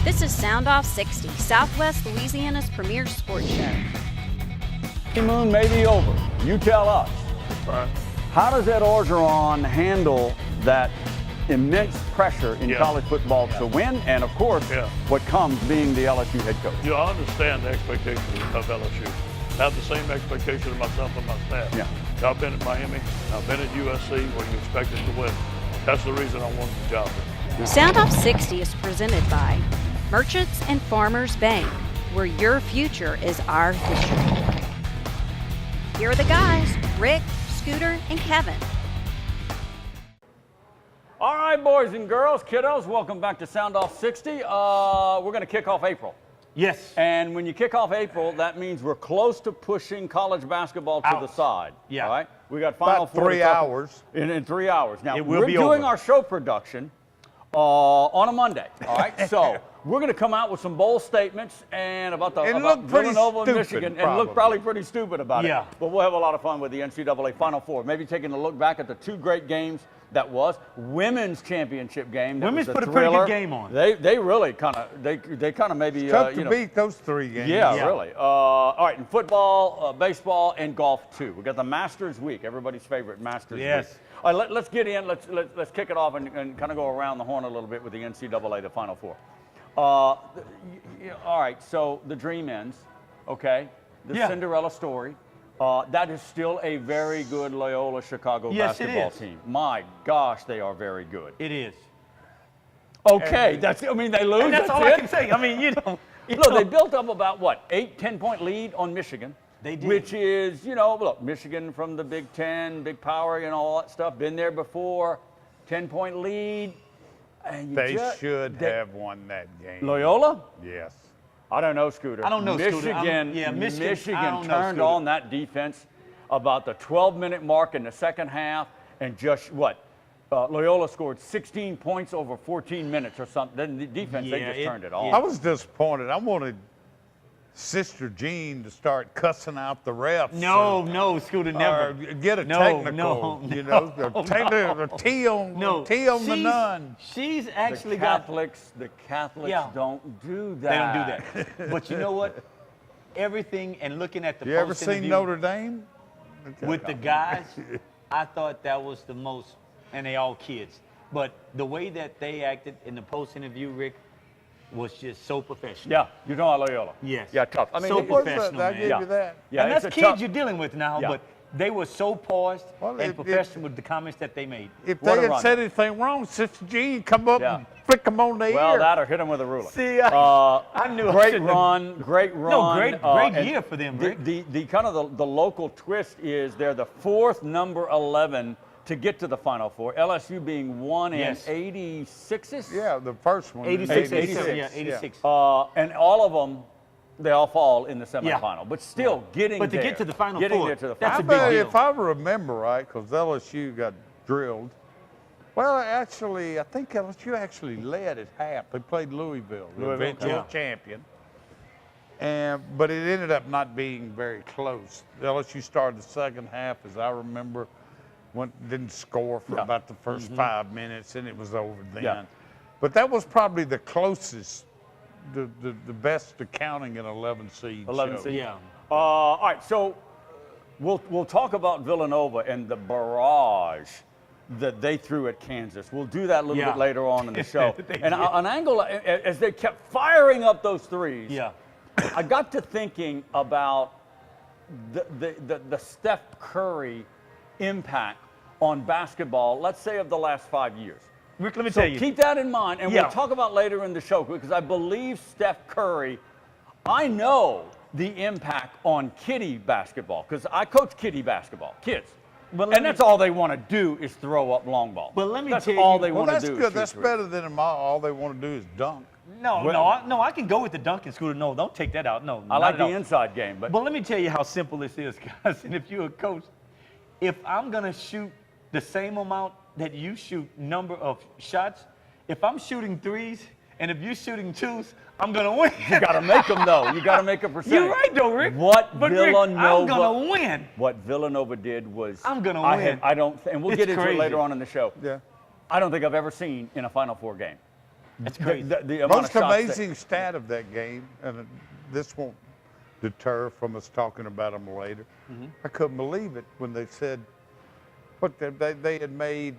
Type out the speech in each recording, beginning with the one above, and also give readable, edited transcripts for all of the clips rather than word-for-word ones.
This is Soundoff60, Southwest Louisiana's premier sports show. Honeymoon may be over. You tell us. Right. How does Ed Orgeron handle that immense pressure in college football to win, and of course, what comes being the LSU head coach? You understand the expectations of LSU. I have the same expectation of myself and my staff. Yeah. I've been at Miami. I've been at USC where you expected to win. That's the reason I wanted the job. Soundoff60 is presented by Merchants and Farmers Bank, where your future is our history. Here are the guys, Rick, Scooter, and Kevin. All right, boys and girls, kiddos, welcome back to Soundoff60. We're going to kick off April. Yes. And when you kick off April, that means we're close to pushing college basketball to the side. Yeah. All right? We got Final About Four 3 hours. in 3 hours. Now, It will we're be doing over. our show production on a Monday. All right? So we're going to come out with some bold statements and about Villanova and Michigan, and look probably pretty stupid about it. But we'll have a lot of fun with the NCAA Final Four. Maybe taking a look back at the two great games that was women's championship game. Women's put a pretty good game on. They really kind of they kind of maybe It's tough to beat those three games. Yeah, really. All right, in football, baseball, and golf too. We got the Masters Week, everybody's favorite Masters Week. All right, let's get in. Let's kick it off and kind of go around the horn a little bit with the NCAA, the Final Four. All right, so the dream ends. Okay, the Cinderella story. That is still a very good Loyola Chicago basketball team. My gosh, they are very good. It is. Okay, they lose. And that's all I can say. I mean, Look, they built up about, what, 10-point lead on Michigan. They did. Which is, look, Michigan from the Big Ten, Big Power, all that stuff, been there before. 10-point lead. And They should have won that game. Loyola? Yes. I don't know, Scooter. I don't know, Michigan, Scooter. Michigan turned on that defense about the 12-minute mark in the second half, and just Loyola scored 16 points over 14 minutes or something. Then the defense, they just turned it on. I was disappointed. I wanted Sister Jean to start cussing out the refs. No, Scooter, never. Or get a technical, the T on the nun. She's actually the Catholics don't do that. They don't do that. But you know what? Everything, and looking at the You ever seen Notre Dame? With the guys, I thought that was the most, and they all kids. But the way that they acted in the post-interview, Rick, was just so professional. Yeah, you know Loyola. Yes. Yeah, tough. I mean, so professional, I man. give you that. Yeah, and that's kids you're dealing with now, but they were so poised and professional with the comments that they made. If they had said anything wrong, Sister Jean come up and flick them on the ear. Well, that or hit them with a ruler. See, I knew. Great run. No, great year for them, Rick. The kind of the local twist is they're the fourth number 11 to get to the Final Four. LSU being one in 86s? Yeah, the first one. 86. Yeah, 86. And all of them, they all fall in the semifinal. But still, getting But to there, get to the Final getting Four, there to the that's Final a big deal. If I remember right, because LSU got drilled. Well, actually, I think LSU actually led at half. They played Louisville, the eventual champion. But it ended up not being very close. LSU started the second half, as I remember. Didn't score for about the first 5 minutes, and it was over then. Yeah. But that was probably the closest, the best accounting an 11 seed. 11 show. seed. Yeah. All right, so we'll talk about Villanova and the barrage that they threw at Kansas. We'll do that a little bit later on in the show. And an angle, as they kept firing up those threes, I got to thinking about the Steph Curry impact on basketball, let's say of the last 5 years. Rick, let me tell you. Keep that in mind, and we'll talk about later in the show, because I believe Steph Curry, I know the impact on kiddie basketball, because I coach kiddie basketball, kids. And that's all they want to do is throw up long ball. But let me that's tell you. all they Well, want to that's do. good. That's better than them all they want to do is dunk. No, I can go with the dunking, Scooter. No, don't take that out. No, I like the inside game. But let me tell you how simple this is, guys. And if you're a coach, if I'm going to shoot the same amount that you shoot number of shots, if I'm shooting threes and if you're shooting twos, I'm going to win. You got to make them, though. You got to make a percentage. You're right, though, Rick. Villanova, I'm going to win. What Villanova did was. I'm going to win. And we'll get into it later on in the show. Yeah. I don't think I've ever seen in a Final Four game That's crazy. The amount Most of shots amazing stat of that game, and this won't deter from us talking about them later. I couldn't believe it when they said what they had made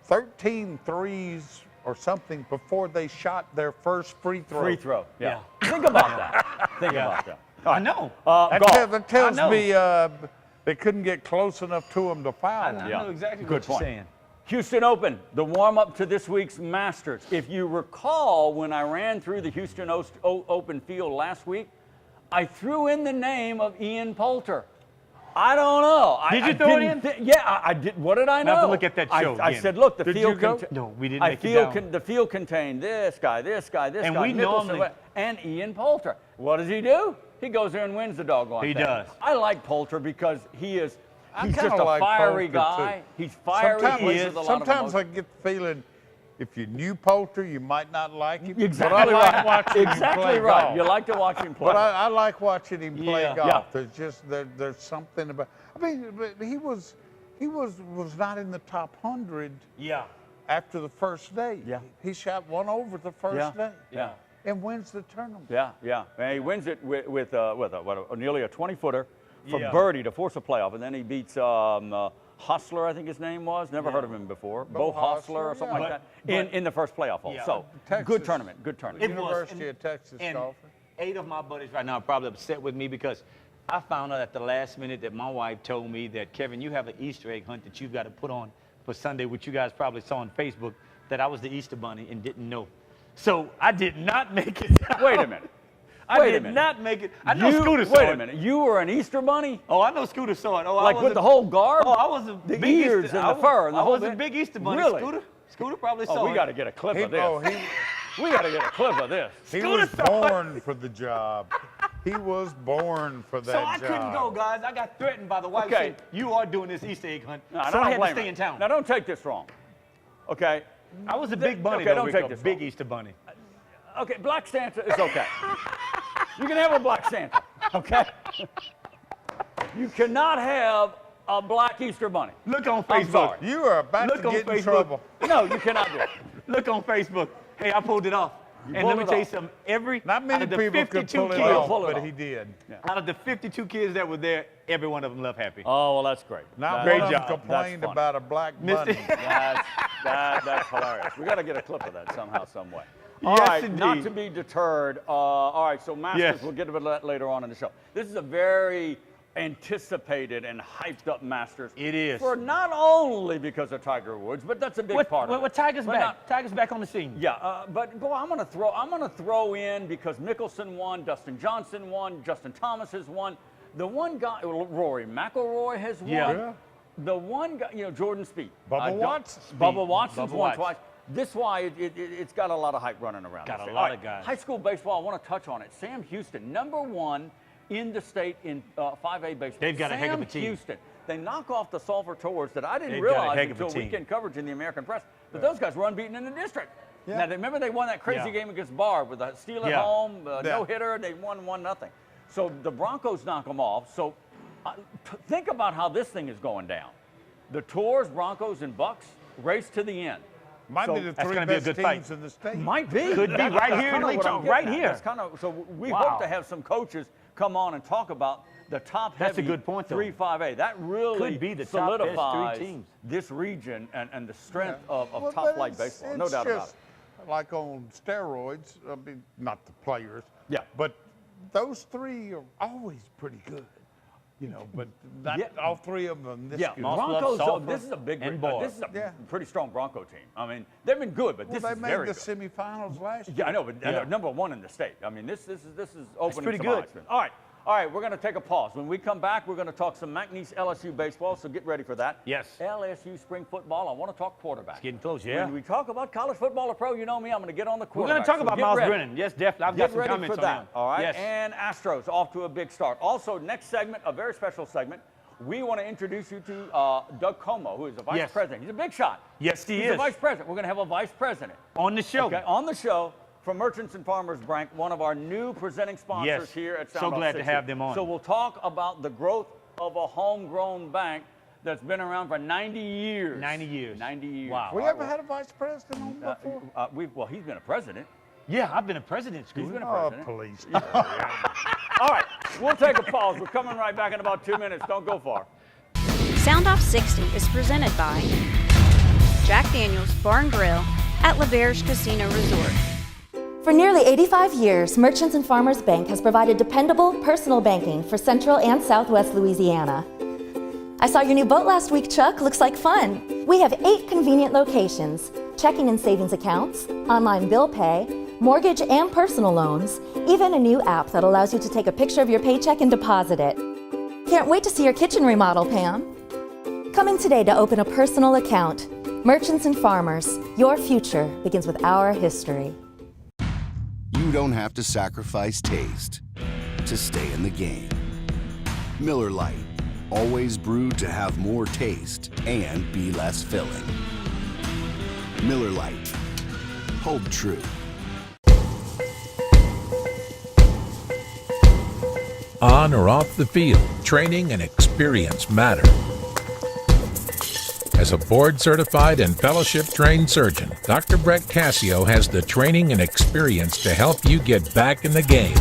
13 threes or something before they shot their first free throw. Free throw. Yeah. Think about that. Think about that. I know. That tells me they couldn't get close enough to them to foul. I know exactly Good what you're point. saying. Houston Open, the warm-up to this week's Masters. If you recall, when I ran through the Houston Open field last week, I threw in the name of Ian Poulter. I don't know. Did you throw it in? Yeah, I did. What did I know? I have to look at that show I again. said, look, the Did field. you go? No, we didn't make it down. The field contained this guy, this guy, this And guy, we Nicholson, normally- and Ian Poulter. What does he do? He goes there and wins the doggone He thing. does. I like Poulter because he's kinda just a like fiery Poulter, guy. too. He's fiery. Sometimes, He plays with a lot of sometimes I emotion. get the feeling if you knew Poulter, you might not like him. Exactly but I like right. watching him Exactly play right. golf. You like to watch him play. But I like watching him play Yeah. golf. Yeah. There's just there's something about. I mean, but he was not in the top 100 Yeah. after the first day. Yeah. He shot one over the first day. Yeah. And wins the tournament. Yeah. And he wins it with nearly a 20-footer for Yeah. birdie to force a playoff, and then he beats Hostler, I think his name was. Never heard of him before. Bo Hostler or something yeah. like that in the first playoff hole. Yeah. So Texas. good tournament. Good tournament. It was. University of Texas And golfer. 8 of my buddies right now are probably upset with me because I found out at the last minute that my wife told me that, Kevin, you have an Easter egg hunt that you've got to put on for Sunday, which you guys probably saw on Facebook, that I was the Easter Bunny and didn't know. So I did not make it. Wait a minute. I Wait a did minute. not make it. I know Scooter saw Wait a it. minute. You were an Easter bunny? Oh, I know Scooter saw it. Oh, Like I was with the whole garb? Oh, I was a the big ears Easter, and I the was- fur and the I whole was a bit? big Easter Bunny. Really? Scooter probably saw Oh, we it. got to get a clip of this. We got to get a clip of this. He Scooter was saw it. born for the job. He was born for that So I job. couldn't go, guys. I got threatened by the wife. Okay. Saying, you are doing this Easter egg hunt. No, so I had to blame stay her. in town. Now, don't take this wrong. Okay? I was a big bunny, Okay, though, don't Rico. take this Big wrong. Easter bunny. Okay, Black Santa is okay. You can have a Black Santa, okay? You cannot have a black Easter bunny. Look on I'm Facebook. sorry. You are about Look to on get in Facebook. trouble. No, you cannot do it. Look on Facebook. Hey, I pulled it off. And pulled let me it tell you off. something. Not many out of the people could 52 pull it kids, off, pull it but off. he did. Out of the 52 kids that were there, every one of them left happy. Oh, well, that's great. Not Great one of them job. complained That's funny. about a black Mr. bunny. That's hilarious. We got to get a clip of that somehow, some way. All Yes, right, not indeed. to be deterred. All right, so Masters, Yes. we'll get to that later on in the show. This is a very anticipated and hyped up Masters. It is. For not only because of Tiger Woods, but that's a big part of it. Tiger's But back. not- Tiger's back on the scene. Yeah, but boy, I'm gonna throw in because Mickelson won, Dustin Johnson won, Justin Thomas has won. The one guy, Rory McIlroy has won. Yeah. The one guy, Jordan Spieth. Bubba Watson. Bubba Watson's Bubba won Watson. twice. This why it's got a lot of hype running around. Got this a thing. lot All of guys. High school baseball, I want to touch on it. Sam Houston, #1 in the state in 5A baseball. They've got a heck of a Sam team. Houston. They knock off the Sulphur Tours that I didn't They've got a realize heck of a until team. weekend coverage in the American press. But those guys were unbeaten in the district. Yeah. Now, remember they won that crazy Yeah. game against Barb with a steal at Yeah. home, Yeah. no-hitter, they won 1-0. So the Broncos knock them off. So think about how this thing is going down. The Tours, Broncos, and Bucks race to the end. Might So be the that's three gonna be a best good teams fight. in the state. Might be. Could be That's right here in kinda Lake what I'm Charles, right getting at. here. That's kind of, so we Wow. hope to have some coaches come on and talk about the top That's a heavy good point, though. 3-5A. That really Could be the top best three solidifies teams. this region and the strength of Well, top but flight it's- baseball. No it's doubt about just it. Like on steroids, I mean, not the players. Yeah. But those three are always pretty good. But not Yeah. all three of them this Yeah, good. Moss Bluff, Broncos. Sulphur, This is a big. and Barr. This is a Yeah. pretty strong Bronco team. I mean, they've been good, but Well, this they is made very the good. semifinals last year. Yeah, I know, but Yeah. #1 in the state. I mean, this is opening pretty some good. eyes. All right, we're going to take a pause. When we come back, we're going to talk some McNeese LSU baseball, so get ready for that. Yes. LSU spring football. I want to talk quarterback. Getting close, yeah. When we talk about college football or pro, you know me, I'm going to get on the We're quarterback. going to talk so about get Miles ready. Brennan. Yes, definitely. I've Get got some ready comments for that, on him. all right? Yes. And Astros off to a big start. Also, next segment, a very special segment. We want to introduce you to Doug Como, who is the vice Yes. president. He's a big shot. Yes, he He's is. the vice president. We're going to have a vice president. On the show. Okay, on the show from Merchants and Farmers Bank, one of our new presenting sponsors Yes. here at Soundoff60. So glad to have them on. So we'll talk about the growth of a homegrown bank that's been around for 90 years. 90 years. 90 years. Wow. We ever had a vice president on before? Well, he's been a president. Yeah, I've been a president, He's Scooter. been a Oh, president. please. All right, we'll take a pause. We're coming right back in about 2 minutes. Don't go far. Soundoff60 is presented by Jack Daniel's Bar and Grill at LaBerge Casino Resort. For nearly 85 years, Merchants and Farmers Bank has provided dependable personal banking for Central and Southwest Louisiana. I saw your new boat last week, Chuck. Looks like fun. We have 8 convenient locations, checking and savings accounts, online bill pay, mortgage and personal loans, even a new app that allows you to take a picture of your paycheck and deposit it. Can't wait to see your kitchen remodel, Pam. Come in today to open a personal account. Merchants and Farmers, your future begins with our history. You don't have to sacrifice taste to stay in the game. Miller Lite, always brewed to have more taste and be less filling. Miller Lite, hold true. On or off the field, training and experience matter. As a board-certified and fellowship-trained surgeon, Dr. Brett Cassio has the training and experience to help you get back in the game.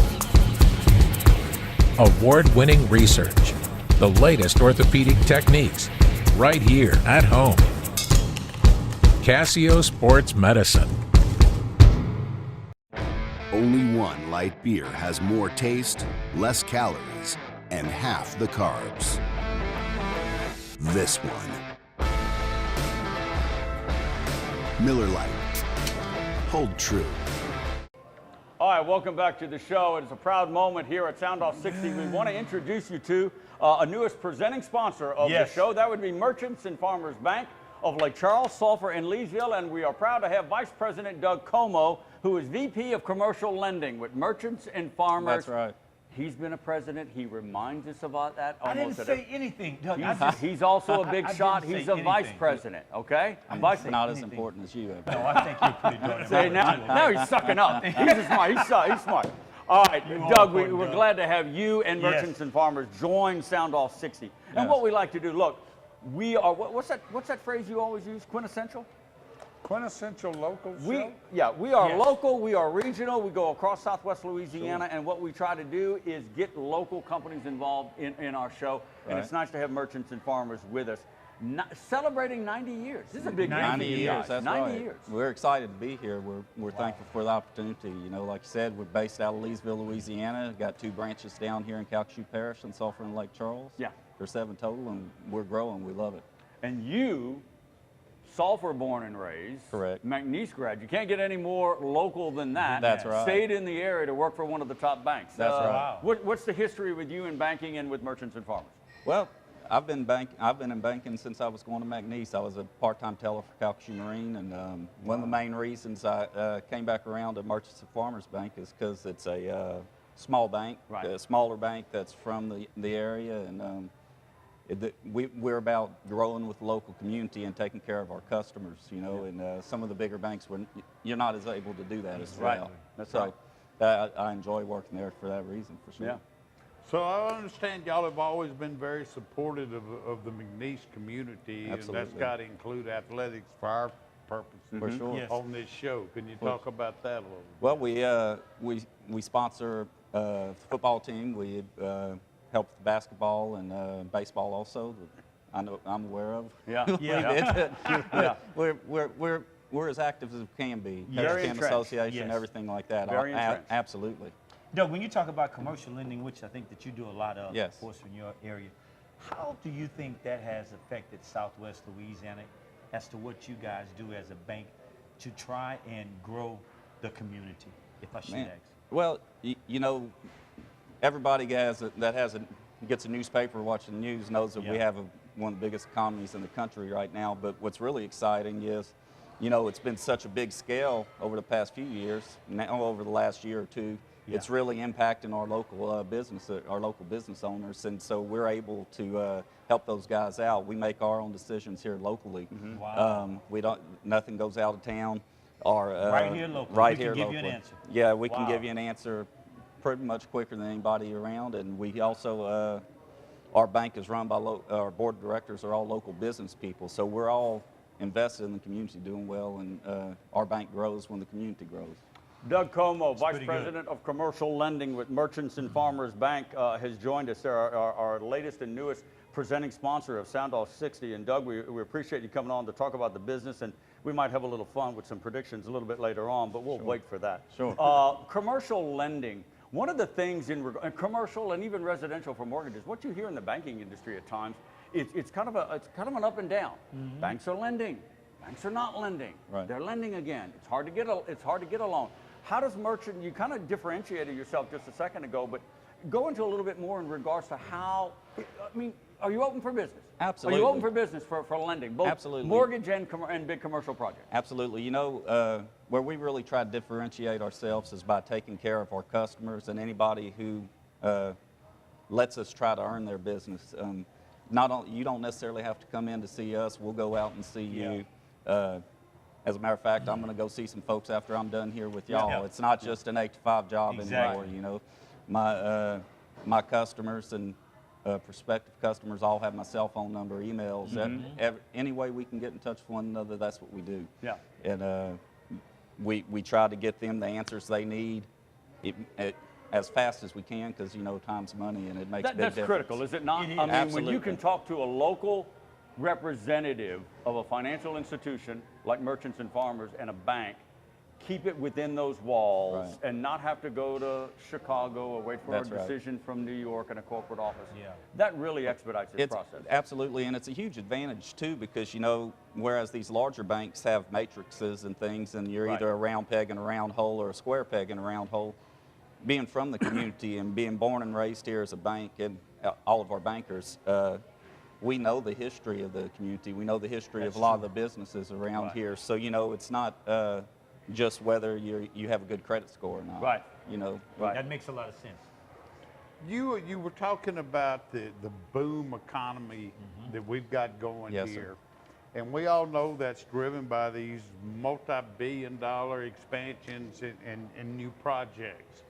Award-winning research, the latest orthopedic techniques, right here at home. Cassio Sports Medicine. Only one light beer has more taste, less calories, and half the carbs. This one. Miller Lite. Hold true. All right, welcome back to the show. It's a proud moment here at Soundoff60. We want to introduce you to a newest presenting sponsor of the show. That would be Merchants and Farmers Bank of Lake Charles, Sulphur, and Leesville. And we are proud to have Vice President Doug Como, who is VP of Commercial Lending with Merchants and Farmers. That's right. He's been a president. He reminds us about that I almost didn't say anything, Doug. He's also a big shot. didn't He's say a vice anything. president, okay? Not as important as you. No, I think you're pretty darn See, now he's sucking up. He's smart. He's smart. All right, Doug, we're glad to have you and Merchants and Farmers join Soundoff60. And what we like to do, look, we are, what's that phrase you always use, quintessential? Quintessential local show? We are local, we are regional, we go across Southwest Louisiana, and what we try to do is get local companies involved in our show, and it's nice to have Merchants and Farmers with us. Celebrating 90 years. This is a big 90 year. years, that's 90 right. years. We're excited to be here. We're thankful for the opportunity. You know, like you said, we're based out of Leesville, Louisiana. Got 2 branches down here in Calcasieu Parish and Sulphur and Lake Charles. Yeah. There's 7 total, and we're growing. We love it. And you, Sulphur born and raised. Correct. McNeese grad. You can't get any more local than that. That's right. Stayed in the area to work for one of the top banks. That's right. Wow. What's the history with you in banking and with Merchants and Farmers? Well, I've been in banking since I was going to McNeese. I was a part-time teller for Calcasieu Marine, and one of the main reasons I came back around to Merchants and Farmers Bank is because it's a small bank, a smaller bank that's from the area, and we're about growing with the local community and taking care of our customers, you know, and some of the bigger banks, you're not as able to do that as well. That's right. I enjoy working there for that reason, for sure. Yeah. So I understand y'all have always been very supportive of the McNeese community, Absolutely. and that's got to include athletics for our purposes For sure. Yes. on this show. Can you talk about that a little bit? Well, we sponsor the football team. We help with basketball and baseball also. I know I'm aware of. Yeah. We're as active as we can be. Very Can entrenched. Association, everything like that. Very entrenched. Absolutely. Doug, when you talk about commercial lending, which I think that you do a lot of, Yes. of course, in your area, how do you think that has affected Southwest Louisiana as to what you guys do as a bank to try and grow the community, if I should ask? Well, you know, everybody gets a newspaper, watching the news, knows that we have one of the biggest economies in the country right now. But what's really exciting is, you know, it's been such a big scale over the past few years, now over the last year or two. It's really impacting our local business owners, and so we're able to help those guys out. We make our own decisions here locally. Wow. Nothing goes out of town. Right here locally. Right We here can give you locally. an answer. Yeah, we can Wow. give you an answer pretty much quicker than anybody around, and we also our bank is run by, our board of directors are all local business people. So we're all invested in the community doing well, and our bank grows when the community grows. Doug Como, Vice President of Commercial Lending with Merchants and Farmers Bank, has joined us. They're our latest and newest presenting sponsor of Soundoff60. And Doug, we appreciate you coming on to talk about the business, and we might have a little fun with some predictions a little bit later on, but we'll wait for that. Sure. Commercial lending. One of the things in commercial and even residential for mortgages, what you hear in the banking industry at times, it's kind of an up and down. Banks are lending, banks are not lending. Right. They're lending again. It's hard to get a loan. How does merchant? You kind of differentiated yourself just a second ago, but go into a little bit more in regards to how. I mean, are you open for business? Absolutely. Are you open for business for lending, both Absolutely. mortgage and big commercial projects? Absolutely. You know, where we really try to differentiate ourselves is by taking care of our customers and anybody who lets us try to earn their business. You don't necessarily have to come in to see us. We'll go out and see you. As a matter of fact, I'm going to go see some folks after I'm done here with y'all. Yeah. It's not just an 8-to-5 job Exactly. anymore. You know, my customers and prospective customers all have my cell phone number, emails. Any way we can get in touch with one another, that's what we do. Yeah. And we try to get them the answers they need as fast as we can, because you know time's money and it makes a big difference. That's critical, is it not? I mean, Absolutely. when you can talk to a local representative of a financial institution like Merchants and Farmers and a bank, keep it within those walls and not have to go to Chicago or wait for a decision from New York in a corporate office. That really expedites this process. Absolutely, and it's a huge advantage too, because you know, whereas these larger banks have matrices and things, and you're either a round peg in a round hole or a square peg in a round hole, being from the community and being born and raised here as a bank, and all of our bankers, we know the history of the community. We know the history of a lot of the businesses around here. So, you know, it's not just whether you have a good credit score or not. Right. You know. Right. That makes a lot of sense. You were talking about the boom economy that we've got going Yes, here. sir. And we all know that's driven by these multi-billion-dollar expansions and new projects.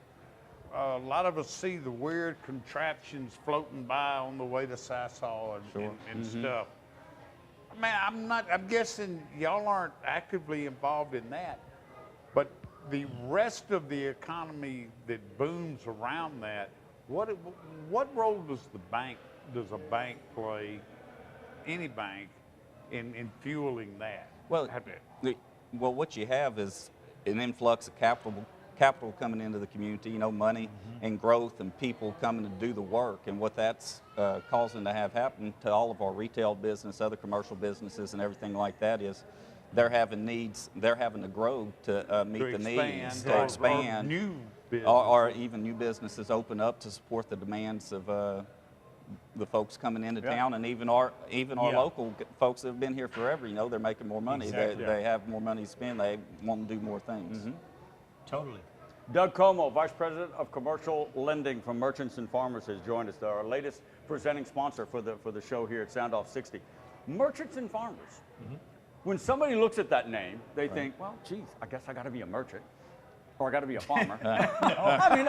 A lot of us see the weird contraptions floating by on the way to Sassaw and stuff. I mean, I'm guessing y'all aren't actively involved in that, but the rest of the economy that booms around that, what role does a bank play, any bank, in fueling that? Well, what you have is an influx of capital coming into the community, you know, money and growth and people coming to do the work. And what that's causing to have happen to all of our retail business, other commercial businesses and everything like that is they're having needs, they're having to grow to meet the needs, to expand, or even new businesses open up to support the demands of the folks coming into town, and even our local folks that have been here forever. You know, they're making more money. Exactly. They have more money to spend. They want to do more things. Totally. Doug Como, Vice President of Commercial Lending from Merchants and Farmers, has joined us. They're our latest presenting sponsor for the show here at Soundoff60. Merchants and Farmers. When somebody looks at that name, they think, well, geez, I guess I got to be a merchant, or I got to be a farmer. I mean,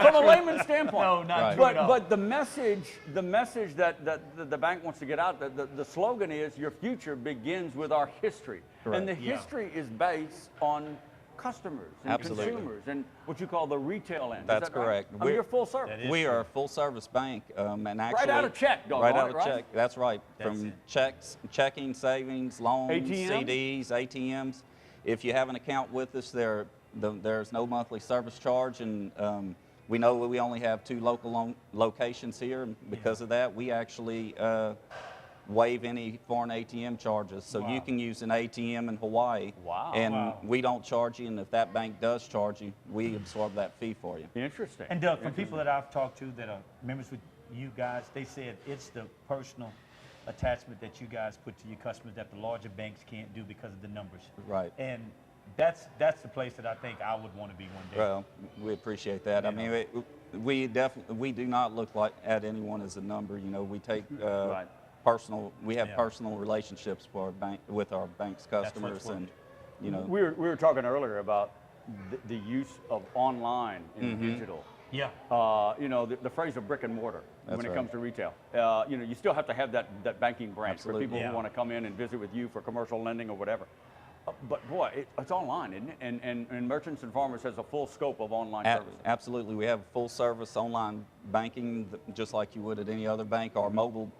from a layman's standpoint. No, not true at all. But the message that the bank wants to get out, the slogan is, your future begins with our history. Correct. And the history is based on customers and consumers and what you call the retail end. That's Is that right? correct. I mean, you're full service. We are a full-service bank, and actually right out of check, right out of right? check. That's right. That's From it. checks, checking, savings, loans, ATM? CDs, ATMs. If you have an account with us, there's no monthly service charge, and we know we only have 2 local locations here, and because of that, we actually waive any foreign ATM charges. So you can use an ATM in Hawaii, and we don't charge you, and if that bank does charge you, we absorb that fee for you. Interesting. And Doug, from people that I've talked to that are members with you guys, they said it's the personal attachment that you guys put to your customers that the larger banks can't do because of the numbers. Right. And that's the place that I think I would want to be one day. Well, we appreciate that. I mean, we do not look at anyone as a number. You know, we take we have personal relationships with our bank's customers, and you know. We were talking earlier about the use of online and digital. Yeah. You know, the phrase of brick and mortar when it right. comes to retail. You know, you still have to have that banking branch Absolutely. for people who want to come in and visit with you for commercial lending or whatever. But boy, it's online, isn't it? And Merchants and Farmers has a full scope of online services. Absolutely. We have full service online banking, just like you would at any other bank. Our mobile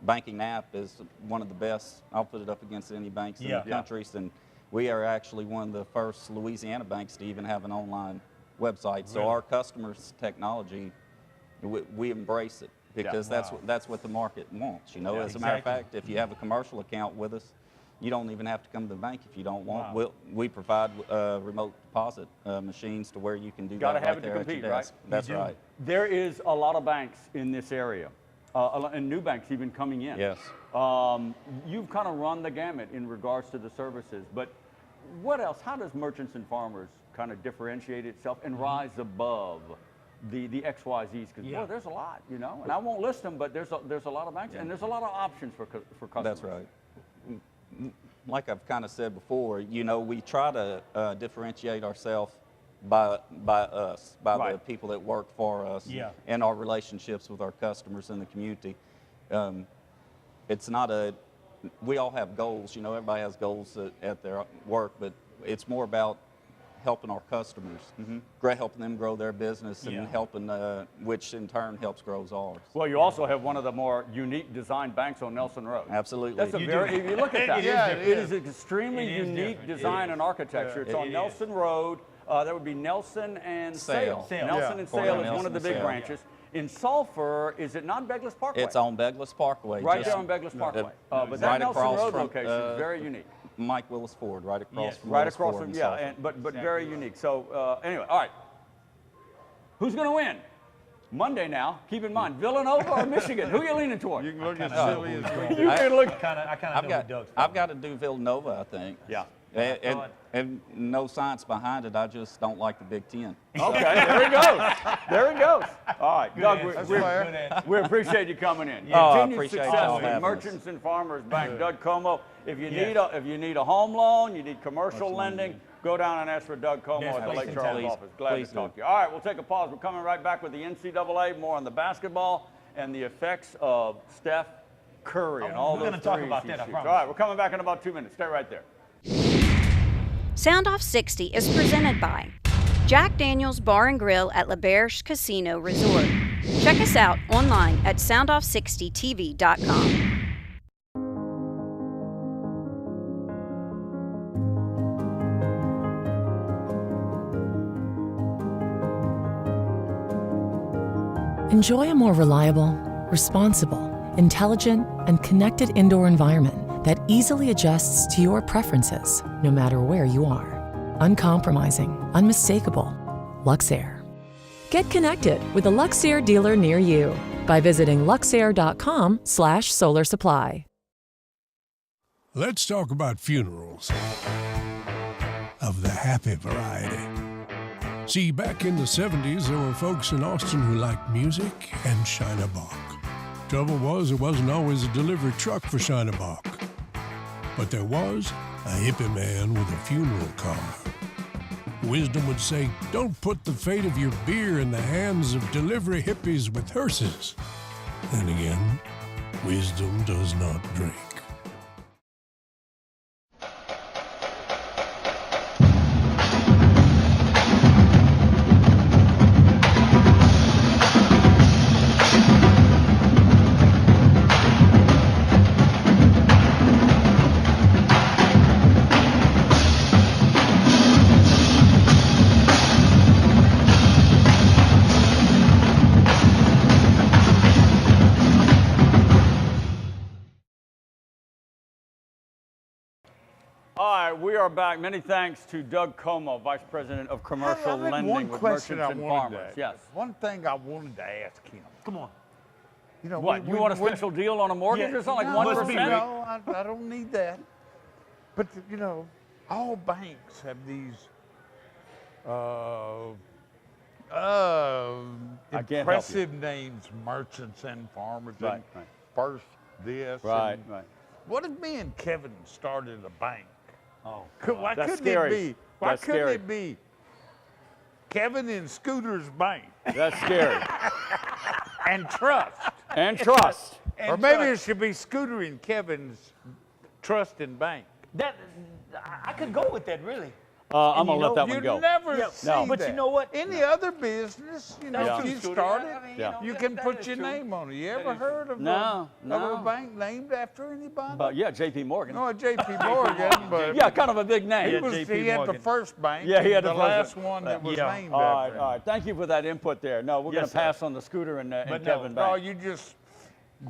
banking app is one of the best. I'll put it up against any banks in the country. And we are actually one of the first Louisiana banks to even have an online website. So our customers' technology, we embrace it because that's what the market wants. You know, as a matter of fact, if you have a commercial account with us, you don't even have to come to the bank if you don't want. We provide remote deposit machines to where you can do that right there at your desk. That's right. There is a lot of banks in this area, and new banks even coming in. Yes. You've kind of run the gamut in regards to the services, but what else? How does Merchants and Farmers kind of differentiate itself and rise above the XYZs? Because boy, there's a lot, you know, and I won't list them, but there's a lot of banks and there's a lot of options for customers. That's right. Like I've kind of said before, you know, we try to differentiate ourselves by us, by the people that work for us, and our relationships with our customers in the community. It's not we all have goals, you know, everybody has goals at their work, but it's more about helping our customers, helping them grow their business and helping, which in turn helps grow ours. Well, you also have one of the more unique design banks on Nelson Road. Absolutely. That's a if you look at that, it is extremely unique design and architecture. It's on Nelson Road. That would be Nelson and Sale. Nelson and Sale is one of the big branches. In Sulphur, is it not Beglis Parkway? It's on Beglis Parkway. Right there on Beglis Parkway. But that Nelson Road location is very unique. Mike Willis Ford, right across from right Willis across Ford from, but very unique. So anyway, all right. Who's going to win? Monday now. Keep in mind, Villanova or Michigan? Who are you leaning toward? You can look as silly as you You can look. I've got to do Villanova, I think. Yeah. And no science behind it. I just don't like the Big Ten. Okay, there he goes. There he goes. All right, Doug, we appreciate you coming in. I Continued appreciate success y'all with having Merchants and Farmers Bank. Doug Como. If you need a home loan, you need commercial lending, go down and ask for Doug Como at the Lake Charles office. Glad to talk to you. All right, we'll take a pause. We're coming right back with the NCAA, more on the basketball and the effects of Steph Curry and all those threes. We're going to talk about that, I promise. All right, we're coming back in about 2 minutes. Stay right there. Soundoff60 is presented by Jack Daniel's Bar and Grill at LaBerge Casino Resort. Check us out online at soundoff60tv.com. Enjoy a more reliable, responsible, intelligent, and connected indoor environment that easily adjusts to your preferences, no matter where you are. Uncompromising, unmistakable. Luxair. Get connected with a Luxair dealer near you by visiting luxair.com/solar supply. Let's talk about funerals of the happy variety. See, back in the 70s, there were folks in Austin who liked music and Shinerbach. Trouble was, there wasn't always a delivery truck for Shinerbach. But there was a hippie man with a funeral car. Wisdom would say, don't put the fate of your beer in the hands of delivery hippies with hearses. Then again, wisdom does not drink. We are back. Many thanks to Doug Como, Vice President of Commercial Lending with Merchants and Farmers. Yes. One thing I wanted to ask him. Come on. You know, what? You want a special deal on a mortgage or something like 1%? No, I don't need that. But you know, all banks have these impressive names: Merchants and Farmers, and First this. Right. What if me and Kevin started a bank? Oh, why couldn't it be? Why couldn't it be Kevin in Scooter's bank. That's scary. And trust. And trust. Or maybe it should be Scooter in Kevin's trust and bank. That I could go with that, really. I'm going to let that one go. You never see No. But that. you know what? Any other business, you know, That's if true, you Scooter. start I it, mean, Yeah. you that- can that put is your true. name on it. You That ever is true. heard of, No, of no. a bank named after anybody? But yeah, J.P. Morgan. No, J.P. Morgan, but Yeah, kind of a big name. he had the Morgan. first bank. Yeah, he had the the last first- one that was Yeah. named All right, after him. all right. Thank you for that input there. No, we're going Yes, to pass on the Scooter and But no, Kevin Oh, Bank. you just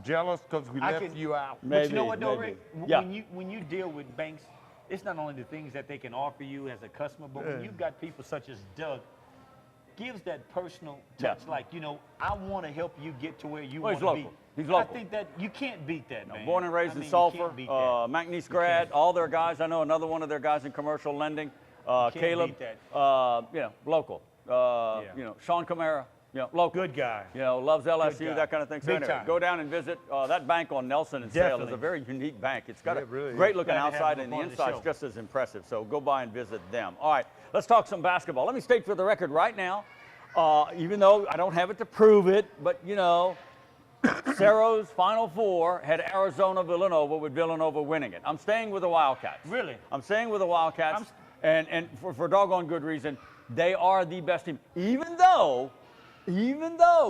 jealous because we I left can- you out. Maybe, But you know what, though, maybe. Rick? Yeah. When you deal with banks, it's not only the things that they can offer you as a customer, but when you've got people such as Doug, gives that personal touch. Yeah. Like, you know, I want to help you get to where you Well, want he's to be. local. He's local. I think that you can't beat that, man. Born and raised I in mean, you Sulphur, can't beat that. McNeese grad, all their guys. I know another one of their guys in commercial lending, Caleb, beat you know, local. You know, Sean Camara, you know, local. Good guy. You know, loves LSU, guy. that kind of thing. So Big anyway, time. go down and visit that bank on Nelson and Sale. Is Definitely. a very unique bank. It's got a really great looking Glad to have outside, them and the on the inside's show. just as impressive. So go by and visit them. All right, let's talk some basketball. Let me state for the record right now, even though I don't have it to prove it, but you know, Cerro's Final Four had Arizona Villanova, with Villanova winning it. I'm staying with the Wildcats. Really? I'm staying with the Wildcats, and for doggone good reason. They are the best team. Even though,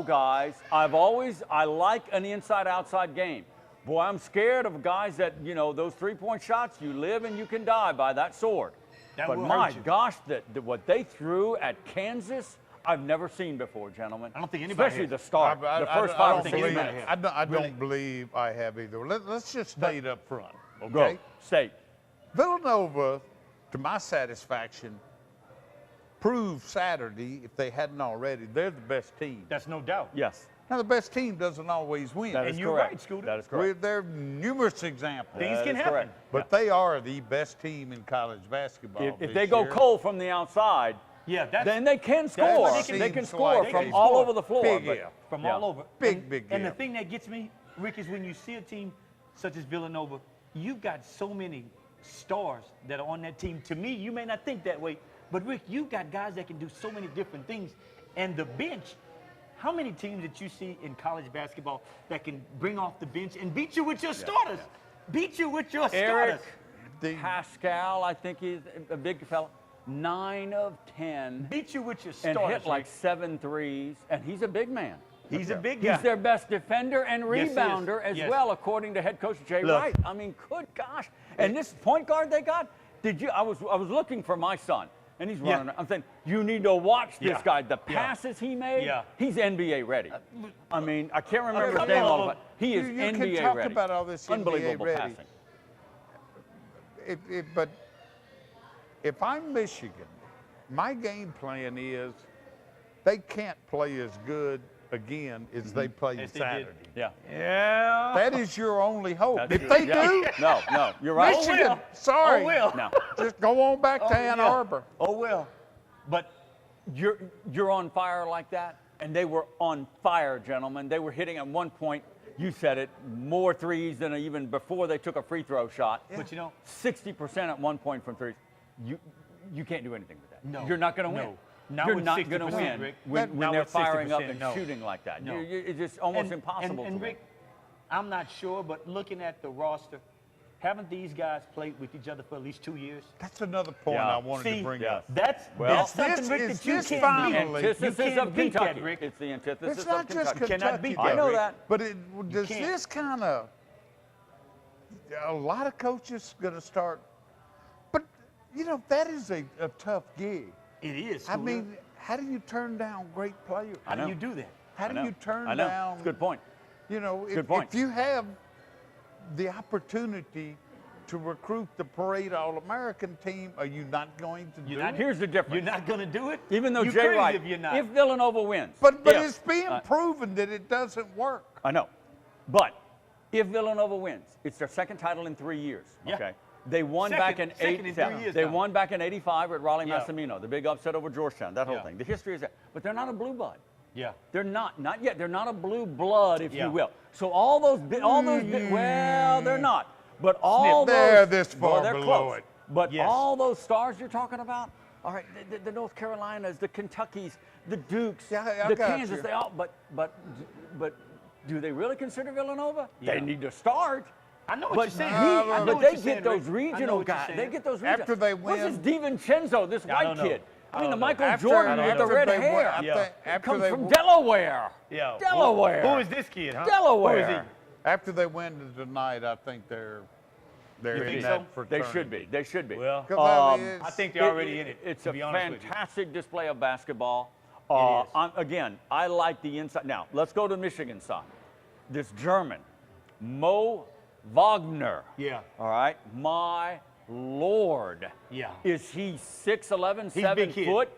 guys, I like an inside-outside game. Boy, I'm scared of guys that, you know, those three-point shots, you live and you can die by that sword. That But will my hurt you. gosh, what they threw at Kansas, I've never seen before, gentlemen. I don't think anybody Especially has. the start, I the first I 5 or don't 6 believe, minutes. I don't believe I have either. Let's just state up front, okay? Go, state. Villanova, to my satisfaction, proved Saturday, if they hadn't already, they're the best team. That's no doubt. Yes, Now, the best team doesn't always win. that is And you're correct. right, Scooter. That is correct. There are numerous examples. Things That can is happen. correct. But they are the best team in college basketball. If this they go year. cold from the outside, Yeah, that's then they can what score. they can- They can seems score like from they all score. over the floor. Big but- if. from Yeah. all over. Big And the if. thing that gets me, Rick, is when you see a team such as Villanova, you've got so many stars that are on that team. To me, you may not think that way, but Rick, you've got guys that can do so many different things. And the bench, how many teams that you see in college basketball that can bring off the bench and beat you with your starters? Beat you with your Eric starters. Pascal, I think he's a big fella. 9 of 10. Beat you with your And starters. hit like Rick. 7 threes. And he's a big man. He's a big guy. He's their best defender and Yes, he is. rebounder as Yes. well, according to head coach Jay Look. Wright. I mean, good gosh. And this point guard they got, I was looking for my son, and he's running. I'm saying, you need to watch this Yeah. guy. The Yeah. passes he made, Yeah. he's NBA ready. I mean, I can't remember his couple name of all them. the time. He is You can NBA talk ready. about all this NBA Unbelievable ready. passing. But if I'm Michigan, my game plan is they can't play as good again as they played As they did. Saturday. Yeah. Yeah. That is your only hope. That's If true. they Yeah. do, No, you're right. Michigan, sorry, Oh, well. No. just go on back to Oh, Ann yeah. Arbor. Oh, well. But You're on fire like that, and they were on fire, gentlemen. They were hitting at one point. You said it, more threes than even before they took a free throw shot. But you know, 60% at one point from threes. You can't do anything with that. No. You're not going to win. No. Not You're with not going to 60%, win Rick. when Not they're with firing up 60%, and no. shooting like that. No. It's just almost impossible. And to Rick, I'm not sure, but looking at the roster, haven't these guys played with each other for at least 2 years? That's another point Yeah. I wanted See, to bring yeah. up. That's Well, something, this Rick, is that you this can't finally- beat. Antithesis You can't of beat that, Kentucky. Rick. It's the antithesis It's of not just Kentucky. Cannot beat Kentucky. that, I know Rick. that. But does can't. this kind of a lot of coaches going to start? But you know that is a tough gig. It is. I Scooter. mean, how do you turn down great players? how do know. you do that? How I do know. you turn I know. down? It's a good point. You know, Good point. if you have the opportunity to recruit the Parade All-American team, are you not going to do it? Here's the difference. You're not going to do it? Even though you Jay crazy Wright, if you're not. if Villanova wins, But if- it's being proven that it doesn't work. I know. But if Villanova wins, it's their second title in 3 years. Yeah. Okay. They won back in Second in 3 years They now. won back in '85 at Raleigh Yeah. Massimino, the big upset over Georgetown, that whole Yeah. thing. The history is that. But they're not a blue blood. Yeah. They're not yet. They're not a blue blood, if Yeah. you will. So all those, well, they're not. But all They're those, this far they're below close. it. But Yes. all those stars you're talking about, All right, the North Carolinas, the Kentuckys, the Dukes, Yeah, I the got Kansas, you. they all, but do they really consider Villanova? Yeah. They need to start. I know what But you're saying. he- I know but what they you're saying, get those Rick. I know regional what you're guys. saying. They get those regional. After they What's this win- DiVincenzo, this I white don't know. kid? I mean, the don't know. Michael After- Jordan with the after red they won- hair. I think after Comes they from won- Delaware. Yeah. Delaware. Who is this kid, huh? Delaware. Who is he? After they win tonight, I think they're You in think that so? fraternity. They should be. They should be. Well, 'Cause I mean, Um, I think they're already in it. It's to a be honest with you. fantastic display of basketball. It is. Again, I like the inside. Now, let's go to the Michigan side. This German, Mo Wagner. Yeah. All right. My Lord. Yeah. Is he 6'11", He's a 7 big kid. foot?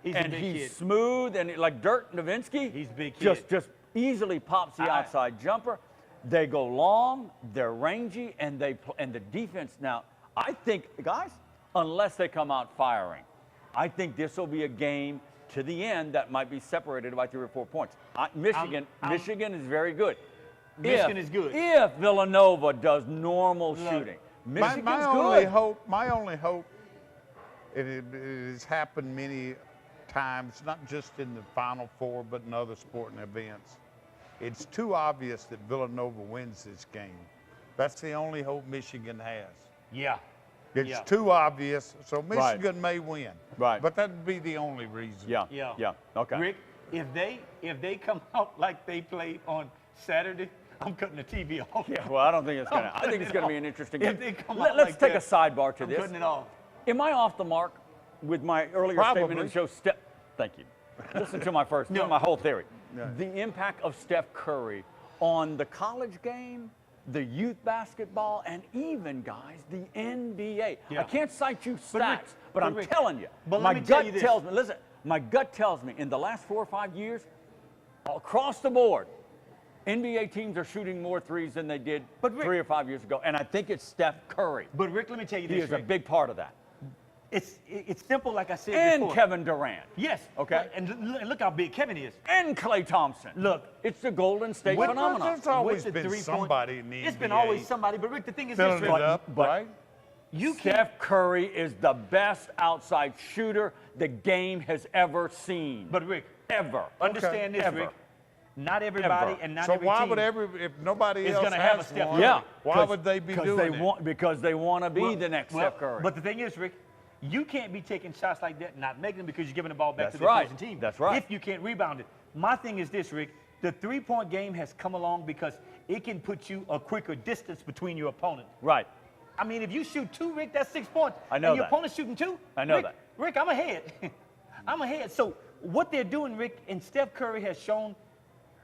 He's a and big he's kid. smooth and like Dirk Nowitzki. He's a big kid. Just easily pops the outside jumper. They go long, they're rangy, and the defense. Now, I think, guys, unless they come out firing, I think this will be a game to the end that might be separated by 3 or 4 points. Michigan is very good. Michigan is good. If Villanova does normal shooting, Michigan's my good. only hope, it has happened many times, not just in the Final Four, but in other sporting events. It's too obvious that Villanova wins this game. That's the only hope Michigan has. Yeah. It's too obvious, so Michigan may win. Right. But that'd be the only reason. Yeah. Okay. Rick, if they come out like they played on Saturday, I'm cutting the TV off. Yeah, well, I don't think it's going to. I think it's going to be an interesting If game. they come Let's out like take that, a sidebar to I'm this. cutting it off. Am I off the mark with my earlier statement Probably. in the show? Thank you. Listen to my my whole theory. The impact of Steph Curry on the college game, the youth basketball, and even, guys, the NBA. Yeah. I can't cite you But Rick- stats, but I'm Rick, telling you, but my let me tell gut you this. tells me, listen, my gut tells me in the last 4 or 5 years, across the board, NBA teams are shooting more threes than they did But Rick- 3 or 5 years ago, and I think it's Steph Curry. But Rick, let me tell you He this, is a Rick. big part of that. It's simple, like I said And before. Kevin Durant. Yes. Okay. And look how big Kevin is. And Klay Thompson. Look, It's the Golden State Well, phenomenon. there's always with the been 3-point somebody in the It's been NBA always somebody, but Rick, the thing is this, filling Rick, it up, but- right? you can't. Steph Curry is the best outside shooter the game has ever seen. But Rick, ever. understand this, Ever. Rick. Not everybody Ever. and not So every why team. would if nobody is else gonna have a has Steph one? Curry. Yeah. Why would they be doing it? Because they want to be the next Steph Curry. But the thing is, Rick, you can't be taking shots like that and not making them because you're giving the ball back That's to the right. opposing team. That's right. If you can't rebound it. My thing is this, Rick. The three-point game has come along because it can put you a quicker distance between your opponent. Right. I mean, if you shoot 2, Rick, that's 6 points. I know and your that. opponent's shooting 2. I know Rick, that. Rick, I'm ahead. I'm ahead. So what they're doing, Rick, and Steph Curry has shown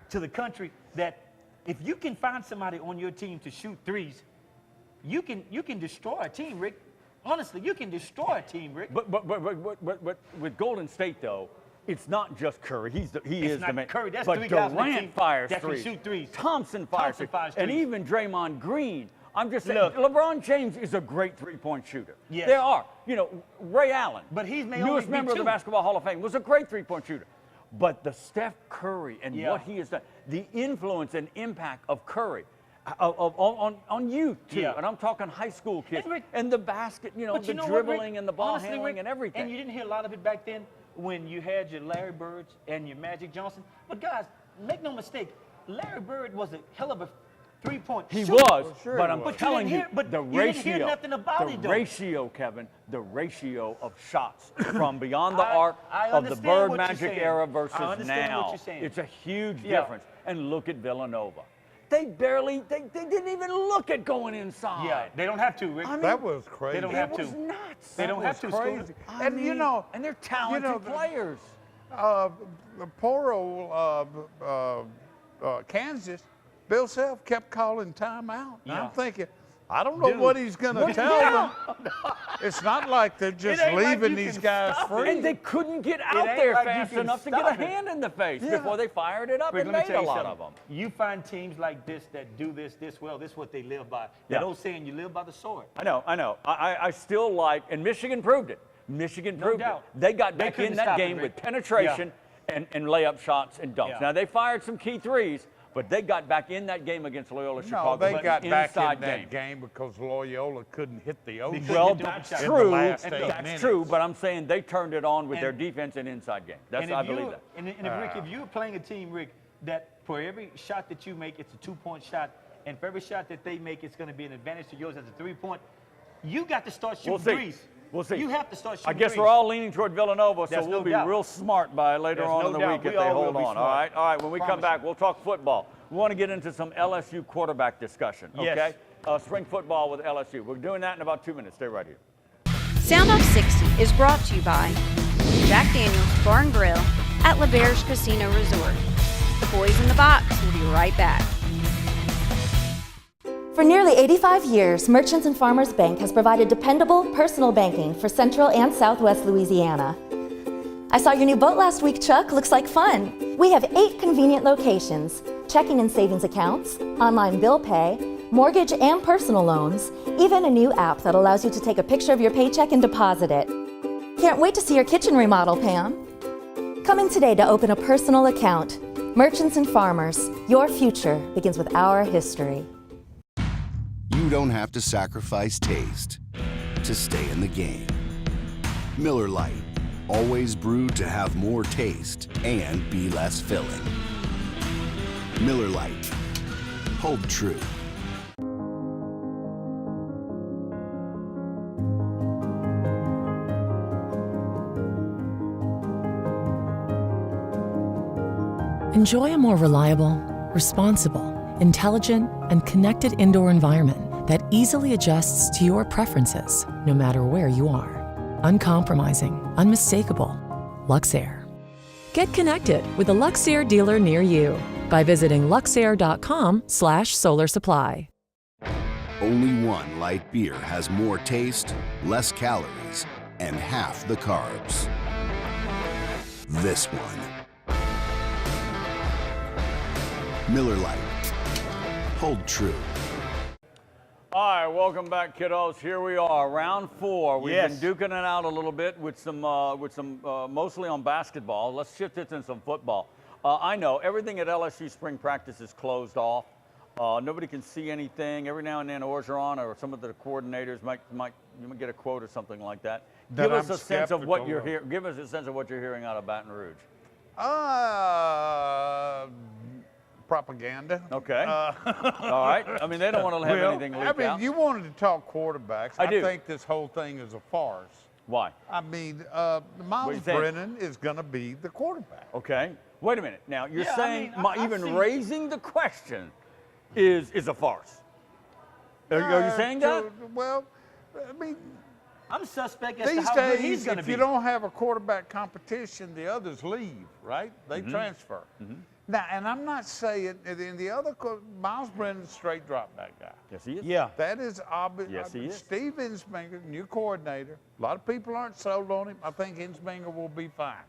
to the country that if you can find somebody on your team to shoot threes, you can destroy a team, Rick. Honestly, you can destroy a team, Rick. But with Golden State, though, it's not just Curry. He It's is not the man. Curry. That's but 3 guys on the Durant team fires that can threes. shoot threes. Thompson fires Thompson fires threes. And threes. even Draymond Green. I'm just saying, Look. LeBron James is a great three-point shooter. Yes. There are. You know, Ray Allen, But he may only newest be member of the 2. Basketball Hall of Fame, was a great three-point shooter. But the Steph Curry and Yeah. what he has done, the influence and impact of Curry on youth, too. Yeah. And I'm talking high school kids. And Rick- and the basket, But the you know what, dribbling Rick? and the ball Honestly, handling Rick, and everything. And you didn't hear a lot of it back then when you had your Larry Birds and your Magic Johnson. But guys, make no mistake, Larry Bird was a hell of a three-point He shooter. was, sure but he I'm was. But you telling didn't you, hear- but the you didn't hear ratio, nothing about the it, though. ratio, Kevin, the ratio of shots from beyond the I arc of the understand Bird what you're Magic saying. era I versus understand what now. you're saying. It's a huge Yeah. difference. And look at Villanova. They didn't even look at going inside. Yeah, they don't have to, Rick. I mean, That was crazy. They don't it have was to. nuts. They don't have to, Scooter. crazy. I And mean, and they're talented the- players. The poor old Kansas, Bill Self kept calling timeout. And Yeah. I'm thinking, I don't know Dude. what he's going to tell them. It's not like they're just ain't like leaving you these can guys stop it. free. And they couldn't get out ain't there like you fast can enough to get a stop it. hand in the face Yeah. before they fired it up Rick, and let me made tell a you lot something. of them. You find teams like this that do this well. This is what they live by. Yeah. That old saying, you live by the sword. I know. I still like, and Michigan proved it. Michigan proved doubt. it. They got They back couldn't in that stop it, game Rick. with penetration and layup shots and dunks. Yeah. Now, they fired some key threes, But they got back in that game against Loyola Chicago. No, they got back in inside that game because Loyola couldn't hit the ocean. Well, that's true. That's true, but I'm saying they turned it on with their defense and inside game. I believe that. And Rick, if you're playing a team, Rick, that for every shot that you make, it's a 2-point shot, and for every shot that they make, it's going to be an advantage to yours as a 3-point. You got to start shooting threes. We'll see. You have to start shooting I guess threes. we're all leaning toward Villanova, so There's we'll no be doubt. real smart by later on in the week if they hold on. All right. When we come back, we'll talk football. We want to get into some LSU quarterback discussion, okay? Spring football with LSU. We're doing that in about 2 minutes. Stay right here. Soundoff60 is brought to you by Jack Daniel's Bar and Grill at LaBerge Casino Resort. The boys in the box will be right back. For nearly 85 years, Merchants and Farmers Bank has provided dependable personal banking for Central and Southwest Louisiana. I saw your new boat last week, Chuck. Looks like fun. We have 8 convenient locations, checking and savings accounts, online bill pay, mortgage and personal loans, even a new app that allows you to take a picture of your paycheck and deposit it. Can't wait to see your kitchen remodel, Pam. Come in today to open a personal account. Merchants and Farmers, your future begins with our history. You don't have to sacrifice taste to stay in the game. Miller Lite, always brewed to have more taste and be less filling. Miller Lite, hold true. Enjoy a more reliable, responsible, intelligent, and connected indoor environment that easily adjusts to your preferences, no matter where you are. Uncompromising, unmistakable. Luxair. Get connected with a Luxair dealer near you by visiting luxair.com/solar supply. Only one light beer has more taste, less calories, and half the carbs. This one. Miller Lite. Hold true. All right, welcome back, kiddos. Here we are, round 4. We've been duking it out a little bit with some mostly on basketball. Let's shift it to some football. I know everything at LSU spring practice is closed off. Nobody can see anything. Every now and then, Orgeron or some of the coordinators might get a quote or something like that. Give us a sense of what you're hearing. Give us a sense of what you're hearing out of Baton Rouge. Propaganda. Okay. All right. I mean, they don't want to have anything leak out. I mean, you wanted to talk quarterbacks. I do. think this whole thing is a farce. Why? I mean, Miles Brennan is going to be the quarterback. Okay. Wait a minute. Now, you're saying raising the question is a farce. Are you saying that? Well, I mean, I'm suspect as to these how good he's days, going to if be. you don't have a quarterback competition, the others leave, right? They transfer. Now, and I'm not saying in the other, Miles Brennan's a straight drop back guy. Yes, he is. Yeah. That is obvious. Yes, he is. Steve Insminger, new coordinator. A lot of people aren't sold on him. I think Insminger will be fine.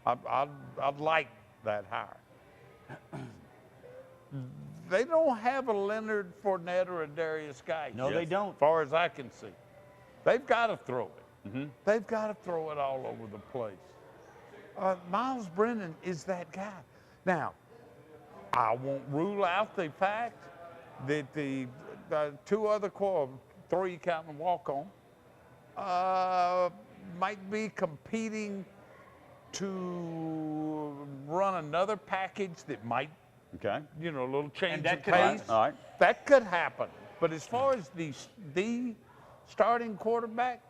I'd like that hire. They don't have a Leonard Fournette or a Darius Guy. No, they don't. As far as I can see. They've got to throw it. They've got to throw it all over the place. Miles Brennan is that guy. Now, I won't rule out the fact that the 2 other, 3 counting walk-on, might be competing to run another package that might, a little change of pace. All right. That could happen. But as far as the starting quarterback,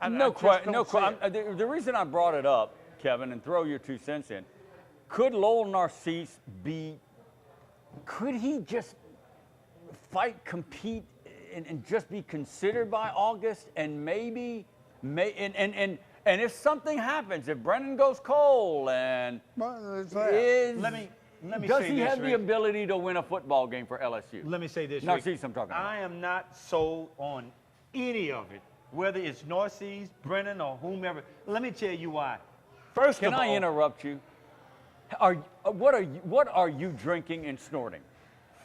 the reason I brought it up, Kevin, and throw your 2 cents in, could Lowell Narcisse could he just compete, and just be considered by August, and and if something happens, if Brennan goes cold, and let me does say he this, have the Rick. ability to win a football game for LSU? Let me say this, Rick. Narcisse, I'm talking about. I am not sold on any of it, whether it's Narcisse, Brennan, or whomever. Let me tell you why. First Can of all, I interrupt you? What are you drinking and snorting?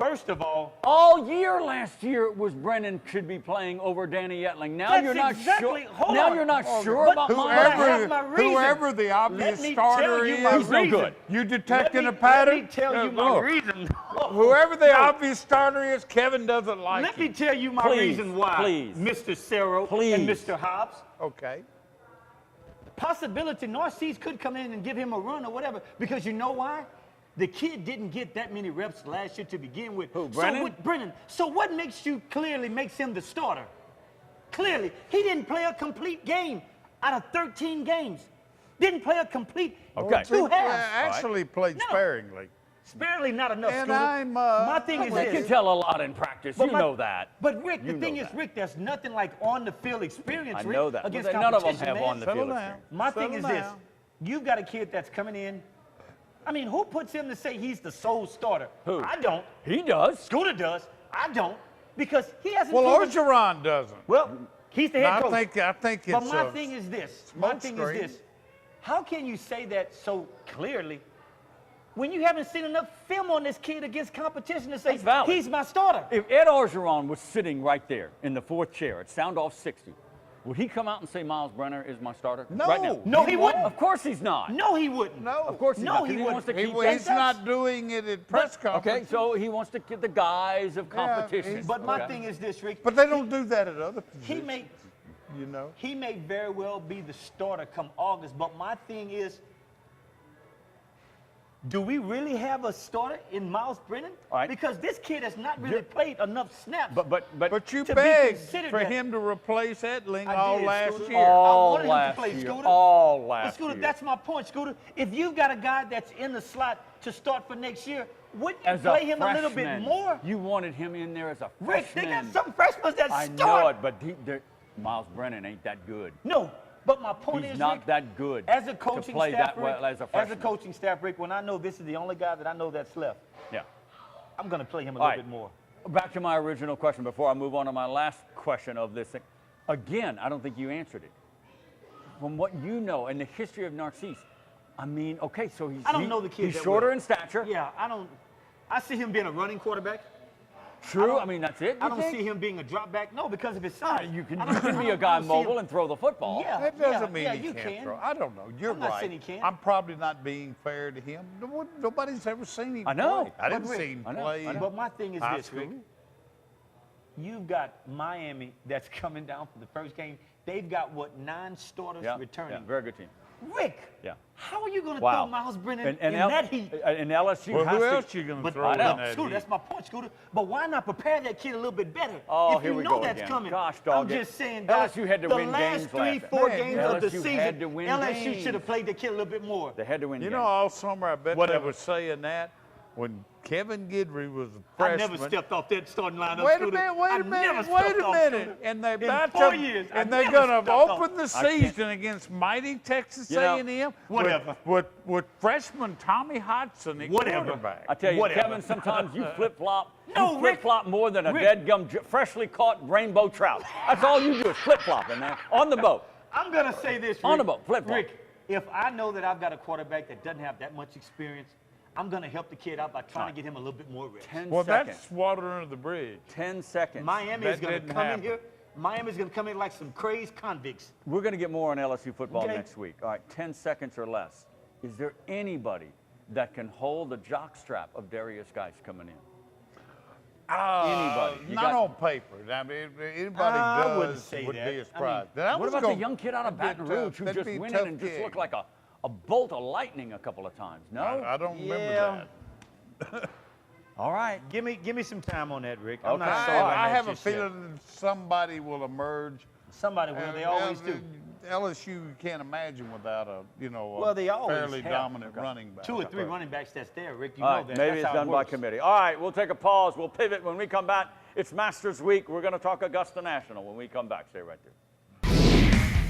First of all year last year it was Brennan should be playing over Danny Etling. Now you're not sure. Now you're not sure about whoever the obvious starter is. He's no good. You detecting a pattern? Let me tell you my reason. Whoever the obvious starter is, Kevin doesn't like Let me tell you my reason why, Mr. Cerro and Mr. Hobbs. Okay. Possibility Narcisse could come in and give him a run or whatever, because you know why? The kid didn't get that many reps last year to begin with. Who, Brennan? Brennan. So what makes him the starter? Clearly, he didn't play a complete game out of 13 games. Didn't play a complete 2 halves. Actually played sparingly. Sparingly, not enough. And Scooter. My thing is this. You can tell a lot in practice. You know that. But Rick, the thing is, Rick, there's nothing like on-the-field experience, I Rick, know that. against None of them competition, have on-the-field experience. My thing is this. You've got a kid that's coming in. I mean, who puts him to say he's the sole starter? Who? I don't. He does. Scooter does. I don't. Because he hasn't Well, proven... Orgeron doesn't. Well, he's the head coach. I think it's But my thing is this. My thing is this. How can you say that so clearly when you haven't seen enough film on this kid against competition to say he's my starter? If Ed Orgeron was sitting right there in the 4th chair at Soundoff60, would he come out and say Miles Brenner is my starter? No. Right now? No, he wouldn't. Of course he's not. No, he wouldn't. No. Of course he's not. he wants to keep He's not doing it at press conference. Okay, so he wants to get the guys of competition. But my thing is this, Rick. But they don't do that at other positions. He may very well be the starter come August. But my thing is, do we really have a starter in Miles Brennan? All right. Because this kid has not really played enough snaps. But you to begged be considered for that. him to replace Etling I all did, last Scooter. year. I All wanted him to last play, year. Scooter. All But last Scooter, year. that's my point, Scooter. If you've got a guy that's in the slot to start for next year, wouldn't you As play a him a little bit freshman, more? You wanted him in there as a Rick, freshman. they got some freshmen that I start. know it, but Miles Brennan ain't that good. No, but my point He's is, not Rick, that good as a coaching to play staff, that well Rick, as a as freshman. a coaching staff, Rick, when I know this is the only guy that I know that's left, Yeah. I'm going to play him a All little right. bit more. Back to my original question before I move on to my last question of this thing. Again, I don't think you answered it. From what you know and the history of Narcisse, I mean, okay, so I don't know the kid he's that shorter well. in stature. Yeah, I see him being a running quarterback. True. I mean, that's it. I don't see him being a drop back. No, because of his size. You can be a guy mobile and throw the football. Yeah, That doesn't mean you he can't can. throw. I don't know. You're I'm not right. saying he can't. I'm probably not being fair to him. Nobody's ever seen him I know. play. I didn't But see him I know. play. But my thing is high this, Rick. school. You've got Miami that's coming down for the first game. They've got, 9 starters returning. Yeah, very good team. Rick, Yeah. how are you going to Wow. throw Miles Brennan And in that heat? And LSU Well, has who to. else you going to But throw in I know. that Scooter, heat? that's my point, Scooter. But why not prepare that kid a little bit better? Oh, if here you we know go that's again. coming. Gosh, dog I'm it. just saying, guys, LSU had to the win last games 3, last 4 Man, games of the LSU season, had to win LSU games. should have played the kid a little bit more. They had to win. You games. know, all summer I bet Whatever. they were saying that when Kevin Guidry was a I freshman. never stepped off that starting lineup, Wait a Scooter. minute, wait I a never minute, stepped wait a off, minute. Scooter. And they're In about 4 to, years, I and they're never going to stepped off. open the I can't- season against mighty Texas You know, A&M whatever. with freshman Tommy Hodson at Whatever. quarterback. I tell you, Whatever. Kevin, sometimes you flip-flop. No, you Rick. flip-flop more than a Rick. dead-gum, freshly caught rainbow trout. That's all you do is flip-flopping, man. On the boat. I'm going to say this, Rick. On the boat, flip-flop. Rick, if I know that I've got a quarterback that doesn't have that much experience, I'm going to help the kid out by trying to get him a little bit more reps. 10 Well, seconds. that's water under the bridge. 10 seconds. Miami is That going to didn't come happen. in here. Miami's going to come in like some crazed convicts. We're going to get more on LSU football Okay. next week. All right, 10 seconds or less. Is there anybody that can hold the jockstrap of Darius Geis coming in? Anybody? You Not got- on paper. I mean, if anybody I wouldn't does say would that. be a I mean, surprise. What about the young kid out of Baton Rouge who just went in and just looked like a bolt of lightning a couple of times? No? I don't remember Yeah. that. All right. Give me some time on that, Rick. I'm Okay. not sold on I that have a just yet. feeling somebody will emerge. Somebody will. They always do. LSU you can't imagine without a Well, they always fairly have. dominant running back. 2 or 3 running backs that's there, Rick. You All know right, that. maybe That's it's how it done by works. committee. All right, we'll take a pause. We'll pivot. When we come back, it's Masters Week. We're going to talk Augusta National when we come back. Stay right there.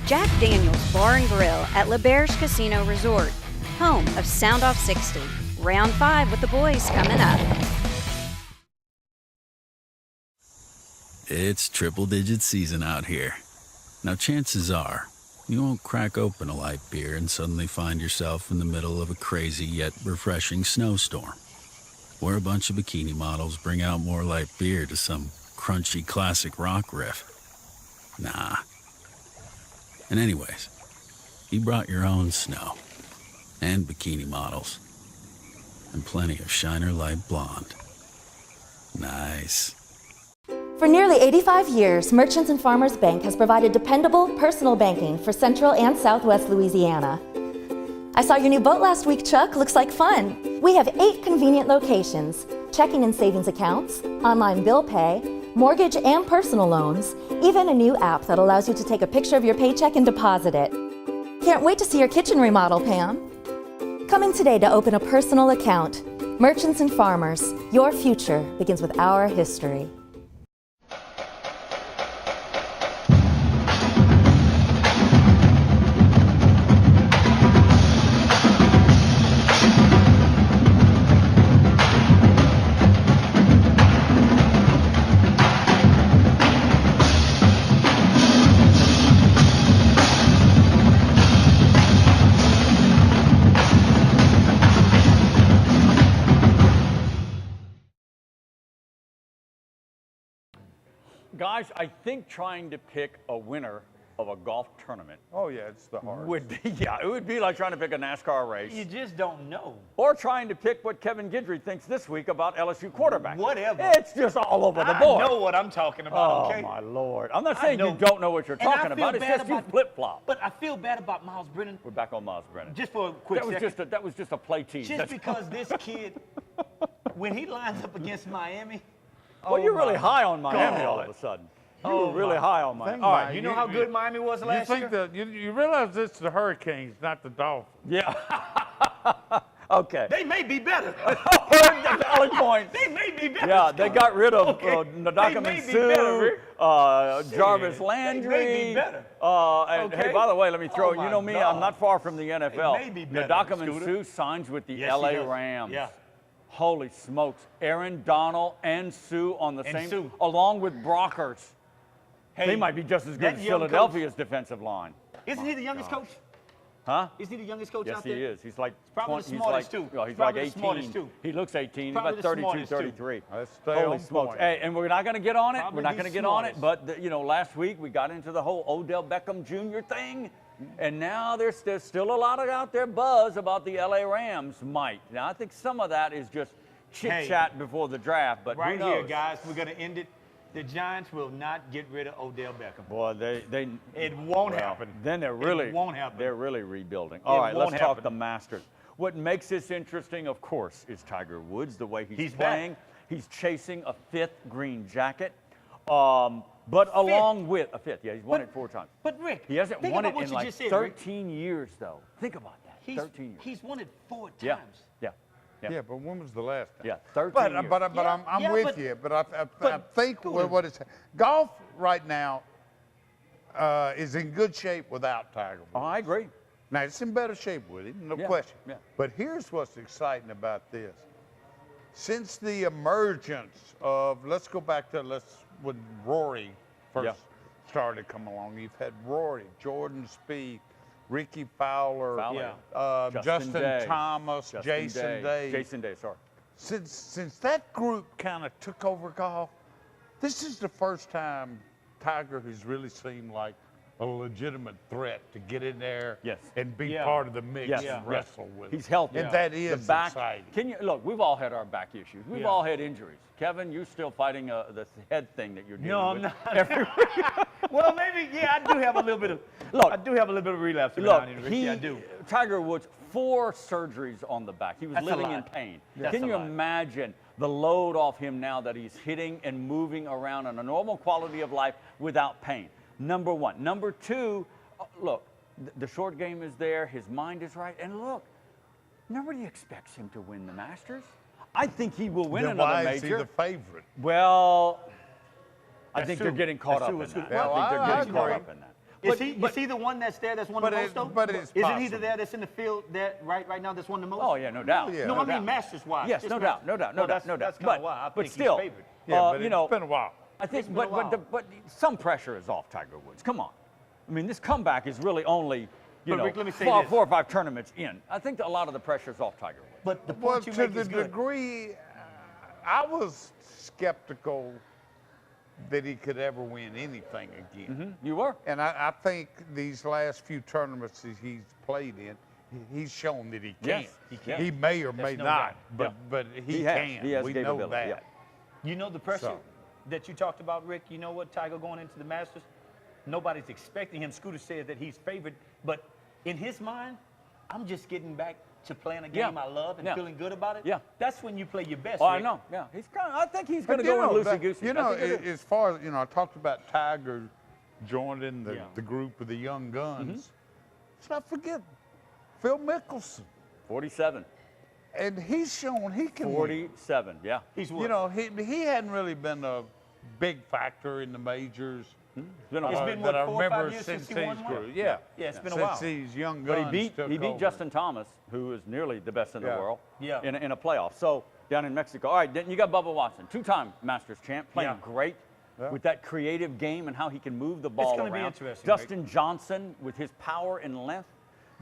Jack Daniel's Bar and Grill at LeBerge Casino Resort, home of Soundoff60. Round 5 with the boys coming up. It's triple-digit season out here. Now, chances are, you won't crack open a light beer and suddenly find yourself in the middle of a crazy yet refreshing snowstorm. Where a bunch of bikini models bring out more light beer to some crunchy classic rock riff. Nah. And anyways, you brought your own snow. And bikini models. And plenty of Shiner Light Blonde. Nice. For nearly 85 years, Merchants and Farmers Bank has provided dependable personal banking for Central and Southwest Louisiana. I saw your new boat last week, Chuck. Looks like fun. We have 8 convenient locations, checking and savings accounts, online bill pay, mortgage and personal loans, even a new app that allows you to take a picture of your paycheck and deposit it. Can't wait to see your kitchen remodel, Pam. Come in today to open a personal account. Merchants and Farmers, your future begins with our history. Guys, I think trying to pick a winner of a golf tournament. Oh yeah, it's the hardest. Would be, yeah, it would be like trying to pick a NASCAR race. You just don't know. Or trying to pick what Kevin Guidry thinks this week about LSU quarterback. Whatever. It's just all over the board. I know what I'm talking about, okay? Oh, my Lord. I'm not saying you don't know what you're talking about. It's just you flip-flop. But I feel bad about Miles Brennan. We're back on Miles Brennan. Just for a quick second. That was just a play tease. Just because this kid, when he lines up against Miami. Well, you're really high on Miami all of a sudden. You were really high on Miami. All right, you know how good Miami was last year? You realize it's the Hurricanes, not the Dolphins. Yeah. Okay. They may be better. Valid point. They may be better. Yeah, they got rid of Ndaka They may be Sue, better, Jarvis Landry. They may be better. And hey, by the way, let me throw, Oh, you know me, God. I'm not far from the NFL. They may be better, Ndaka Sue signs with the Yes, LA he does. Rams. Yeah. Holy smokes. Aaron Donald and Sue on the And same, Sue. along with Brockers. Hey, They might be just as good that as young Philadelphia's defensive line. Isn't he the youngest coach? Huh? Isn't he the youngest coach Yes, out there? he is. He's like probably the 20, smartest, he's like, too. well, he's Probably like the smartest, 18. too. He looks 18. He's Probably about the 32, smartest, too. 33. Let's stay Holy on smokes. point. Hey, and we're not going to get on it. Probably We're not the going to get on it. smartest. But, you know, last week we got into the whole Odell Beckham Jr. thing. And now there's still a lot of out there buzz about the LA Rams might. Now, I think some of that is just chit-chat before the draft. But right who knows? here, guys, we're going to end it. The Giants will not get rid of Odell Beckham. Boy, It won't happen. Then they're really, It won't happen. They're really rebuilding. All right, let's won't talk happen. the Masters. What makes this interesting, of course, is Tiger Woods, the way he's back. playing. He's chasing a 5th green jacket. But along with a 5th, yeah, he's won it 4 times. But Rick, He hasn't think won about it what in you like just said, Rick. 13 years, though. Think about that. 13 years. He's won it 4 times. Yeah, yeah. Yeah, but when was the last time? Yeah, 13 But years. I'm Yeah, with but- you. But I but think Scooter. what it's golf right now is in good shape without Tiger Woods. Oh, I agree. Now it's in better shape with him, no Yeah, question. yeah. But here's what's exciting about this: since the emergence of, let's go back to when Rory first started to come along. You've had Rory, Jordan Spieth, Ricky Fowler, Justin Day. Thomas, Jason Day. Jason Day, sorry. Since that group kind of took over golf, this is the first time Tiger has really seemed like a legitimate threat to get in there and be part of the mix and wrestle with. He's healthy. And that is the back, exciting. Can you look? We've all had our back issues. We've all had injuries. Kevin, you're still fighting the head thing that you're dealing with. No, I'm not. Well, maybe, I do have a little bit of. Look, I do have a little bit of relapse. Look, I do. Tiger Woods, 4 surgeries on the back. He was That's a living in lot. pain. That's Can a you lot. imagine the load off him now that he's hitting and moving around on a normal quality of life without pain? Number 1. Number 2, look, the short game is there. His mind is right. And look, nobody expects him to win the Masters. I think he will win Then another why major. is he the favorite? Well, I That's think true. they're getting caught That's up true. in It's that. true. I think Well, they're I getting caught agree. up in that. Is he the one that's there that's won the most, though? but it's Isn't he possible. there that's in the field that right now that's won the most? Oh, yeah, no doubt. yeah. No, no I mean doubt. Masters-wise. Yes, Just no Masters. doubt, no doubt, no Oh, doubt, no doubt. That's kind of why I think but still, he's favored. Yeah, but you know, it's been a while. I think, It's been a while. but some pressure is off Tiger Woods. Come on, I mean, this comeback is really only But Rick, let me say 4 this. or 5 tournaments in. I think that a lot of the pressure is off Tiger Woods. But the Well, point you to make the is good. degree, I was skeptical that he could ever win anything again. You were. And I think these last few tournaments that he's played in, he's shown that he can. Yes, he can. He may or may no not, doubt. but he has. can. He has we know capability, that. yeah. You know the pressure So. that you talked about, Rick? You know what, Tiger, going into the Masters? Nobody's expecting him. Scooter said that he's favored, but in his mind, I'm just getting back to playing a game I love and feeling good about it. Yeah. That's when you play your best, Oh, I Rick. know. Yeah, I think he's going to But you go in know, loosey-goosey. You know, I think he is. as far as, I talked about Tiger joining the group of the young guns. Let's not forget Phil Mickelson. 47. And he's shown he can win. 47, yeah. He's You know, he hadn't really been a big factor in the majors. It's been a It's while. been, that what, I 4 or 5 remember years since since he won he's one? grew. Yeah. Yeah, it's been a Since while. these young But guns he took beat over. Justin Thomas, who is nearly the best in the Yeah. world, Yeah. in a playoff. So down in Mexico. All right, then you got Bubba Watson, two-time Masters champ, playing great with that creative game and how he can move the ball gonna be around. interesting, Justin Johnson with his power and length.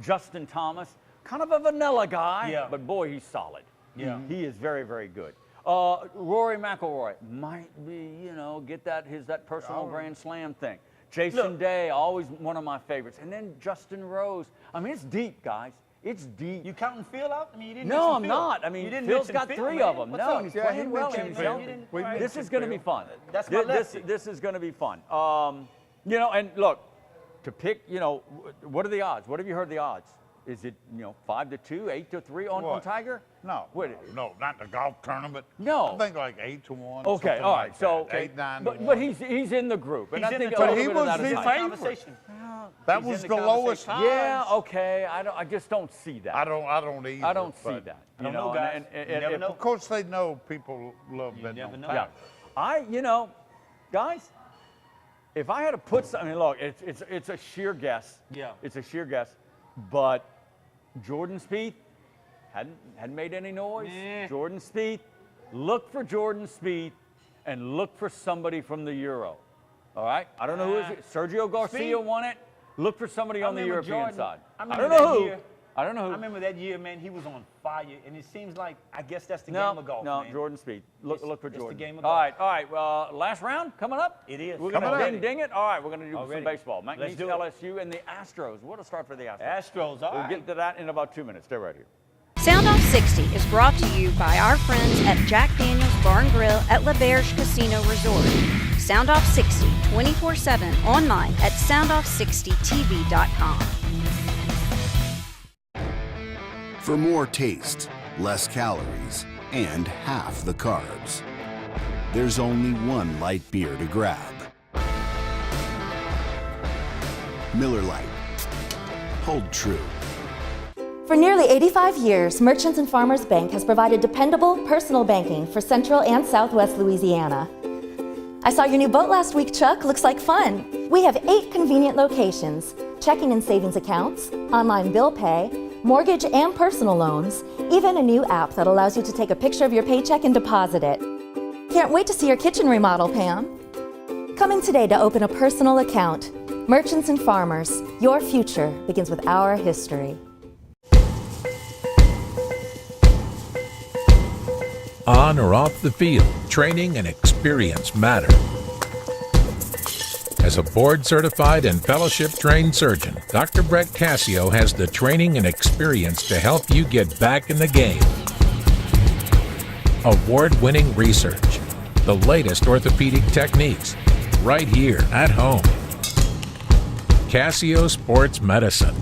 Justin Thomas, kind of a vanilla guy, but boy, he's solid. Yeah. He is very, very good. Rory McIlroy might be, get that personal Grand Slam thing. Jason Day, always one of my favorites. And then Justin Rose. I mean, it's deep, guys. It's deep. You counting Phil out? I mean, you didn't No, mention I'm Phil. not. I You mean, didn't Phil's mention got Phil, 3 man. of them. What's No, up? he's Yeah, playing he well. mentioned He's Phil. healthy. We This mentioned is going to be Phil. fun. That's my lefty. This is going to be fun. And look, to pick, what are the odds? What have you heard the odds? Is it, 5-2, 8-3 on What? Tiger? No, no, not the golf tournament. No. I think like 8-1. Okay, something all right. like so, that. 8, 9 to but 1. he's in the group, and He's I in think the a little But he bit of was that is the right. favorite. Conversation. That He's was in the the lowest conversation. odds. Yeah, okay. I just don't see that. I don't either. I don't see but that. I don't know, guys. You never know. Of course, they know people love betting never on know. Tiger. Yeah, guys, if I had to put something, look, it's a sheer guess. Yeah. It's a sheer guess, but Jordan Spieth hadn't made any noise. Jordan Spieth, look for Jordan Spieth, and look for somebody from the Euro. All right? I don't know who is it. Sergio Garcia Spieth. won it. Look for somebody on the remember European Jordan. side. I I remember don't know that who. year. I don't know who. I remember that year, man, he was on fire, and it seems like, I guess that's the No, game of golf, no, man. Jordan Spieth. Look for it's the Jordan. game of all golf. right. Last round coming up. It is. We're Coming gonna up. ding it. All right, we're gonna do Already. some baseball. Let's McNeese, do it. LSU, and the Astros. What a start for the Astros. Astros, all We'll right. get to that in about 2 minutes. Stay right here. Soundoff60 is brought to you by our friends at Jack Daniel's Bar and Grill at La Berge Casino Resort. Soundoff60 24/7 online at soundoff60tv.com. For more taste, less calories, and half the carbs, there's only one light beer to grab. Miller Lite. Hold true. For nearly 85 years, Merchants and Farmers Bank has provided dependable personal banking for Central and Southwest Louisiana. I saw your new boat last week, Chuck. Looks like fun. We have 8 convenient locations, checking and savings accounts, online bill pay, mortgage and personal loans, even a new app that allows you to take a picture of your paycheck and deposit it. Can't wait to see your kitchen remodel, Pam. Come in today to open a personal account. Merchants and Farmers, your future begins with our history. On or off the field, training and experience matter. As a board-certified and fellowship-trained surgeon, Dr. Brett Cassio has the training and experience to help you get back in the game. Award-winning research, the latest orthopedic techniques, right here at home. Cassio Sports Medicine.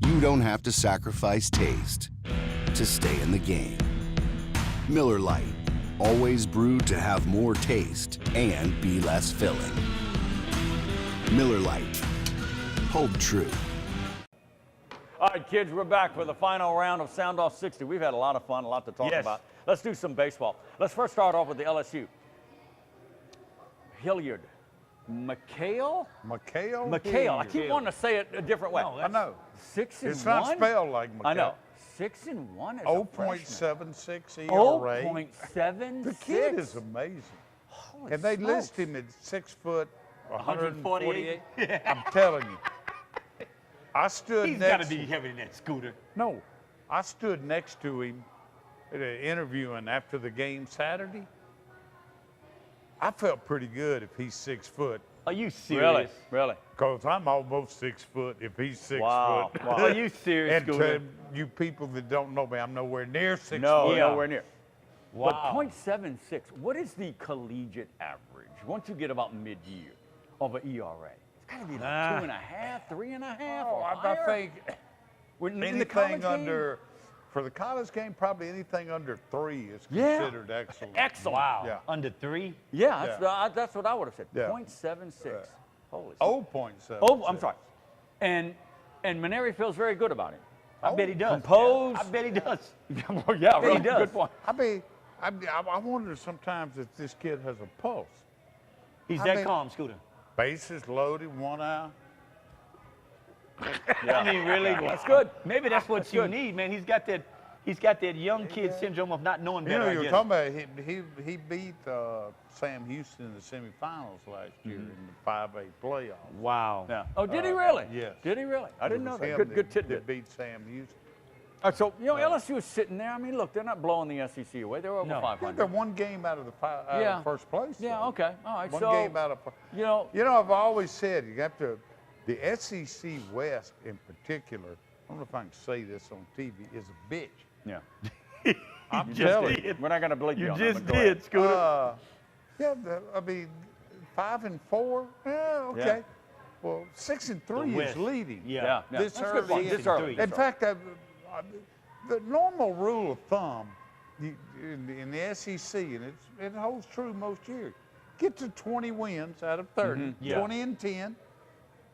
You don't have to sacrifice taste to stay in the game. Miller Lite, always brewed to have more taste and be less filling. Miller Lite, hold true. All right, kids, we're back for the final round of Soundoff60. We've had a lot of fun, a lot to talk about. Let's do some baseball. Let's first start off with the LSU. Hilliard McHale? McHale. I keep wanting to say it a different way. I know. 6-1. It's not spelled like McHale. I know. 6-1 is 0.76 ERA. 0.76. The kid is amazing. Holy And they smokes. list him at 6 foot, 148. I'm telling you. I stood He's next. got to be heavier than that, Scooter. No, I stood next to him at an interviewing after the game Saturday. I felt pretty good if he's 6 foot. Are you serious? Really? Because I'm almost 6 foot if he's 6 Wow. foot. Wow. Are you serious, And Scooter? to you people that don't know me, I'm nowhere near 6 foot. Nowhere near. Wow. But 0.76, what is the collegiate average once you get about mid-year of an ERA? It's got to be like 2.5, 3.5. Oh, or I higher. think In the college anything game? under, for the college game, probably anything under 3 is considered excellent. Excellent. Wow. Yeah. Under 3? Yeah, that's what I would have said. Yeah. 0.76. Holy. 0.7. Oh, I'm sorry. And Maneri feels very good about him. I bet he does. Composed. I bet he does. Well, yeah, bet really he does. good point. I wonder sometimes if this kid has a pulse. He's I that mean- calm, Scooter. Bases loaded, 1 out. I mean, really? That's good. Maybe that's what That's you good. need, man. He's got that young kid syndrome of not knowing You better. know, I you were guess. talking about he beat Sam Houston in the semifinals last year in the 5A playoffs. Wow. Yeah. Oh, did he really? Yes. Did he really? I didn't know that. Him Good that tidbit. beat Sam Houston. All right, so, LSU is sitting there. I mean, look, they're not blowing the SEC away. They're over No. 500. They're 1 game out of the Yeah. first place. Yeah, though. okay. All right, 1 so, game out of. you know, I've always said you have to. The SEC West in particular, I don't know if I can say this on TV, is a bitch. yeah. I'm telling you. We're not going to bleep you You on just that, but go ahead. did, Scooter. Yeah, I mean, 5 and 4. Yeah, okay. Yeah. Well, 6 and 3 West. is leading. Yeah. This That's a good point. early. This early. In fact, the normal rule of thumb in the SEC, and it holds true most years, get to 20 wins out of 30, Yeah. 20 and 10.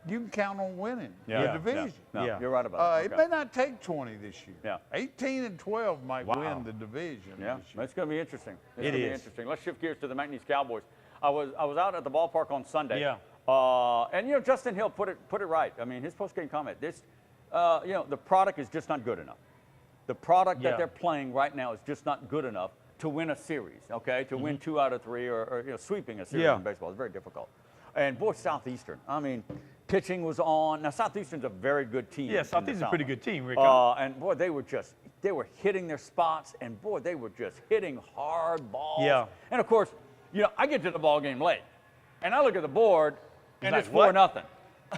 You can count on winning Yeah. the division. No, Yeah. you're right about It that. may not take 20 this year. Yeah. 18 and 12 might Wow. win the division Yeah, this year. it's going to be interesting. It's It going to be is. interesting. Let's shift gears to the McNeese Cowboys. I was out at the ballpark on Sunday. Yeah. And Justin Hill put it right. I mean, his post-game comment. This, the product is just not good enough. The product Yeah. that they're playing right now is just not good enough to win a series. Okay, to win 2 out of 3 or sweeping a series Yeah. in baseball is very difficult. And boy, Southeastern. I mean, pitching was on. Now Southeastern's a very good team. Yeah, in the Southeastern's a pretty South. good team, Rick. And boy, they were hitting their spots, and boy, they were just hitting hard balls. Yeah. And of course, I get to the ball game late, and I look at the board, and like, it's what? 4-0.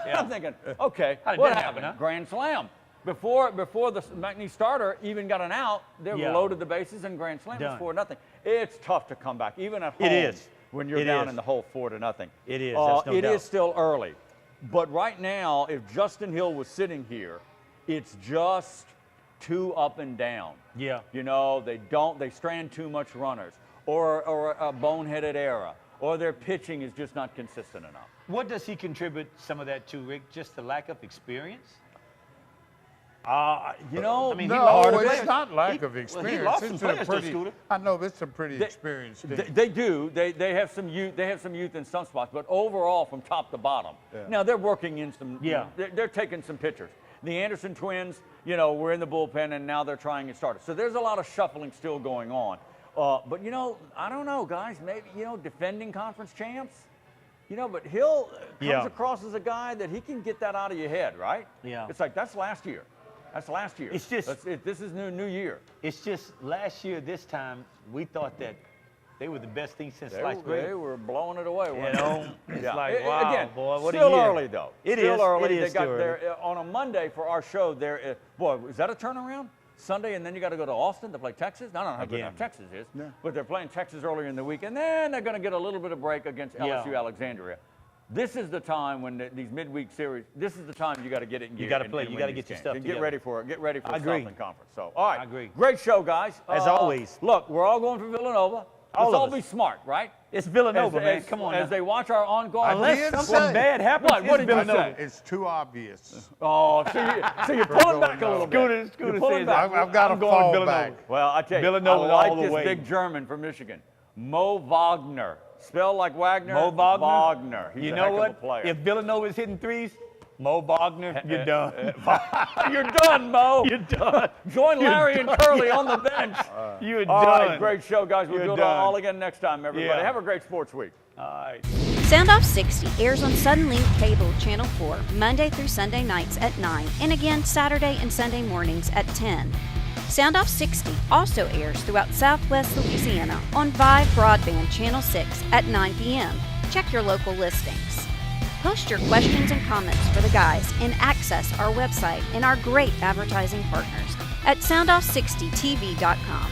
Yeah. I'm thinking, okay, How did what that happened? happen, huh? Grand slam. Before the McNeese starter even got an out, they Yeah. loaded the bases and grand slam. Done. It's 4-0. It's tough to come back, even at home. It is. When you're It down is. in the hole 4-0. It is, that's no It doubt. is still early. But right now, if Justin Hill was sitting here, it's just too up and down. Yeah. They strand too much runners, or a boneheaded error, or their pitching is just not consistent enough. What does he contribute some of that to, Rick? Just the lack of experience? I mean, No, it's not lack of experience. Well, he lost some It's a players, though, pretty- Scooter. I know it's a pretty experienced team. They do. They have some youth. They have some youth in some spots, but overall, from top to bottom. Yeah. Now they're working in some. Yeah. They're taking some pitchers. The Anderson twins, were in the bullpen, and now they're trying to start it. So there's a lot of shuffling still going on. But I don't know, guys. Maybe defending conference champs. But Hill comes across as a guy that he can get that out of your head, right? Yeah. It's like that's last year. That's last year. It's just- this is new year. It's just last year, this time, we thought that they were the best thing since sliced They bread. were blowing it away. weren't they? It's Yeah. like, wow, Again, boy, what a still year. early though. It still is. early. It is They got still their on a Monday for our show. There, boy, is that a turnaround? Sunday, and then you got to go to Austin to play Texas. I don't know how good Again. enough Texas is, but they're playing Texas earlier in the week, and then they're going to get a little bit of break against LSU Alexandria. This is the time when these midweek series. This is the time you got to get it in gear. You gotta and- play. and You win gotta these get your games. stuff And together. Get ready for I the agree. Southland Conference. So, all right, I agree. Great show, guys. As always. Look, we're all going for Villanova. All Let's of all us. be smart, right? It's Villanova, man. As- Come on. As now. they watch our on-guard. Unless did something say- bad happens, What it's did you Villanova. say? It's too obvious. Oh, so you're pulling back a little bit. Scooter You're pulling says, back. I've got to I'm going fall Villanova. back. Well, I tell you, Villanova I like all the this way. big German from Michigan, Mo Wagner. Spelled like Wagner. Mo Wagner. Wagner. He's You a know heck of a what? player. If Villanova's hitting threes, Mo Wagner, you're done. You're done, Mo. You're done. Join Larry and Curly on the bench. You're All done. right, great show, guys. We'll You're do it done. all again next time, everybody. Yeah. Have a great sports week. All right. Soundoff60 airs on Suddenlink Cable Channel 4 Monday through Sunday nights at 9 and again Saturday and Sunday mornings at 10. Soundoff60 also airs throughout Southwest Louisiana on Vive Broadband Channel 6 at 9 p.m. Check your local listings. Post your questions and comments for the guys and access our website and our great advertising partners at soundoff60tv.com.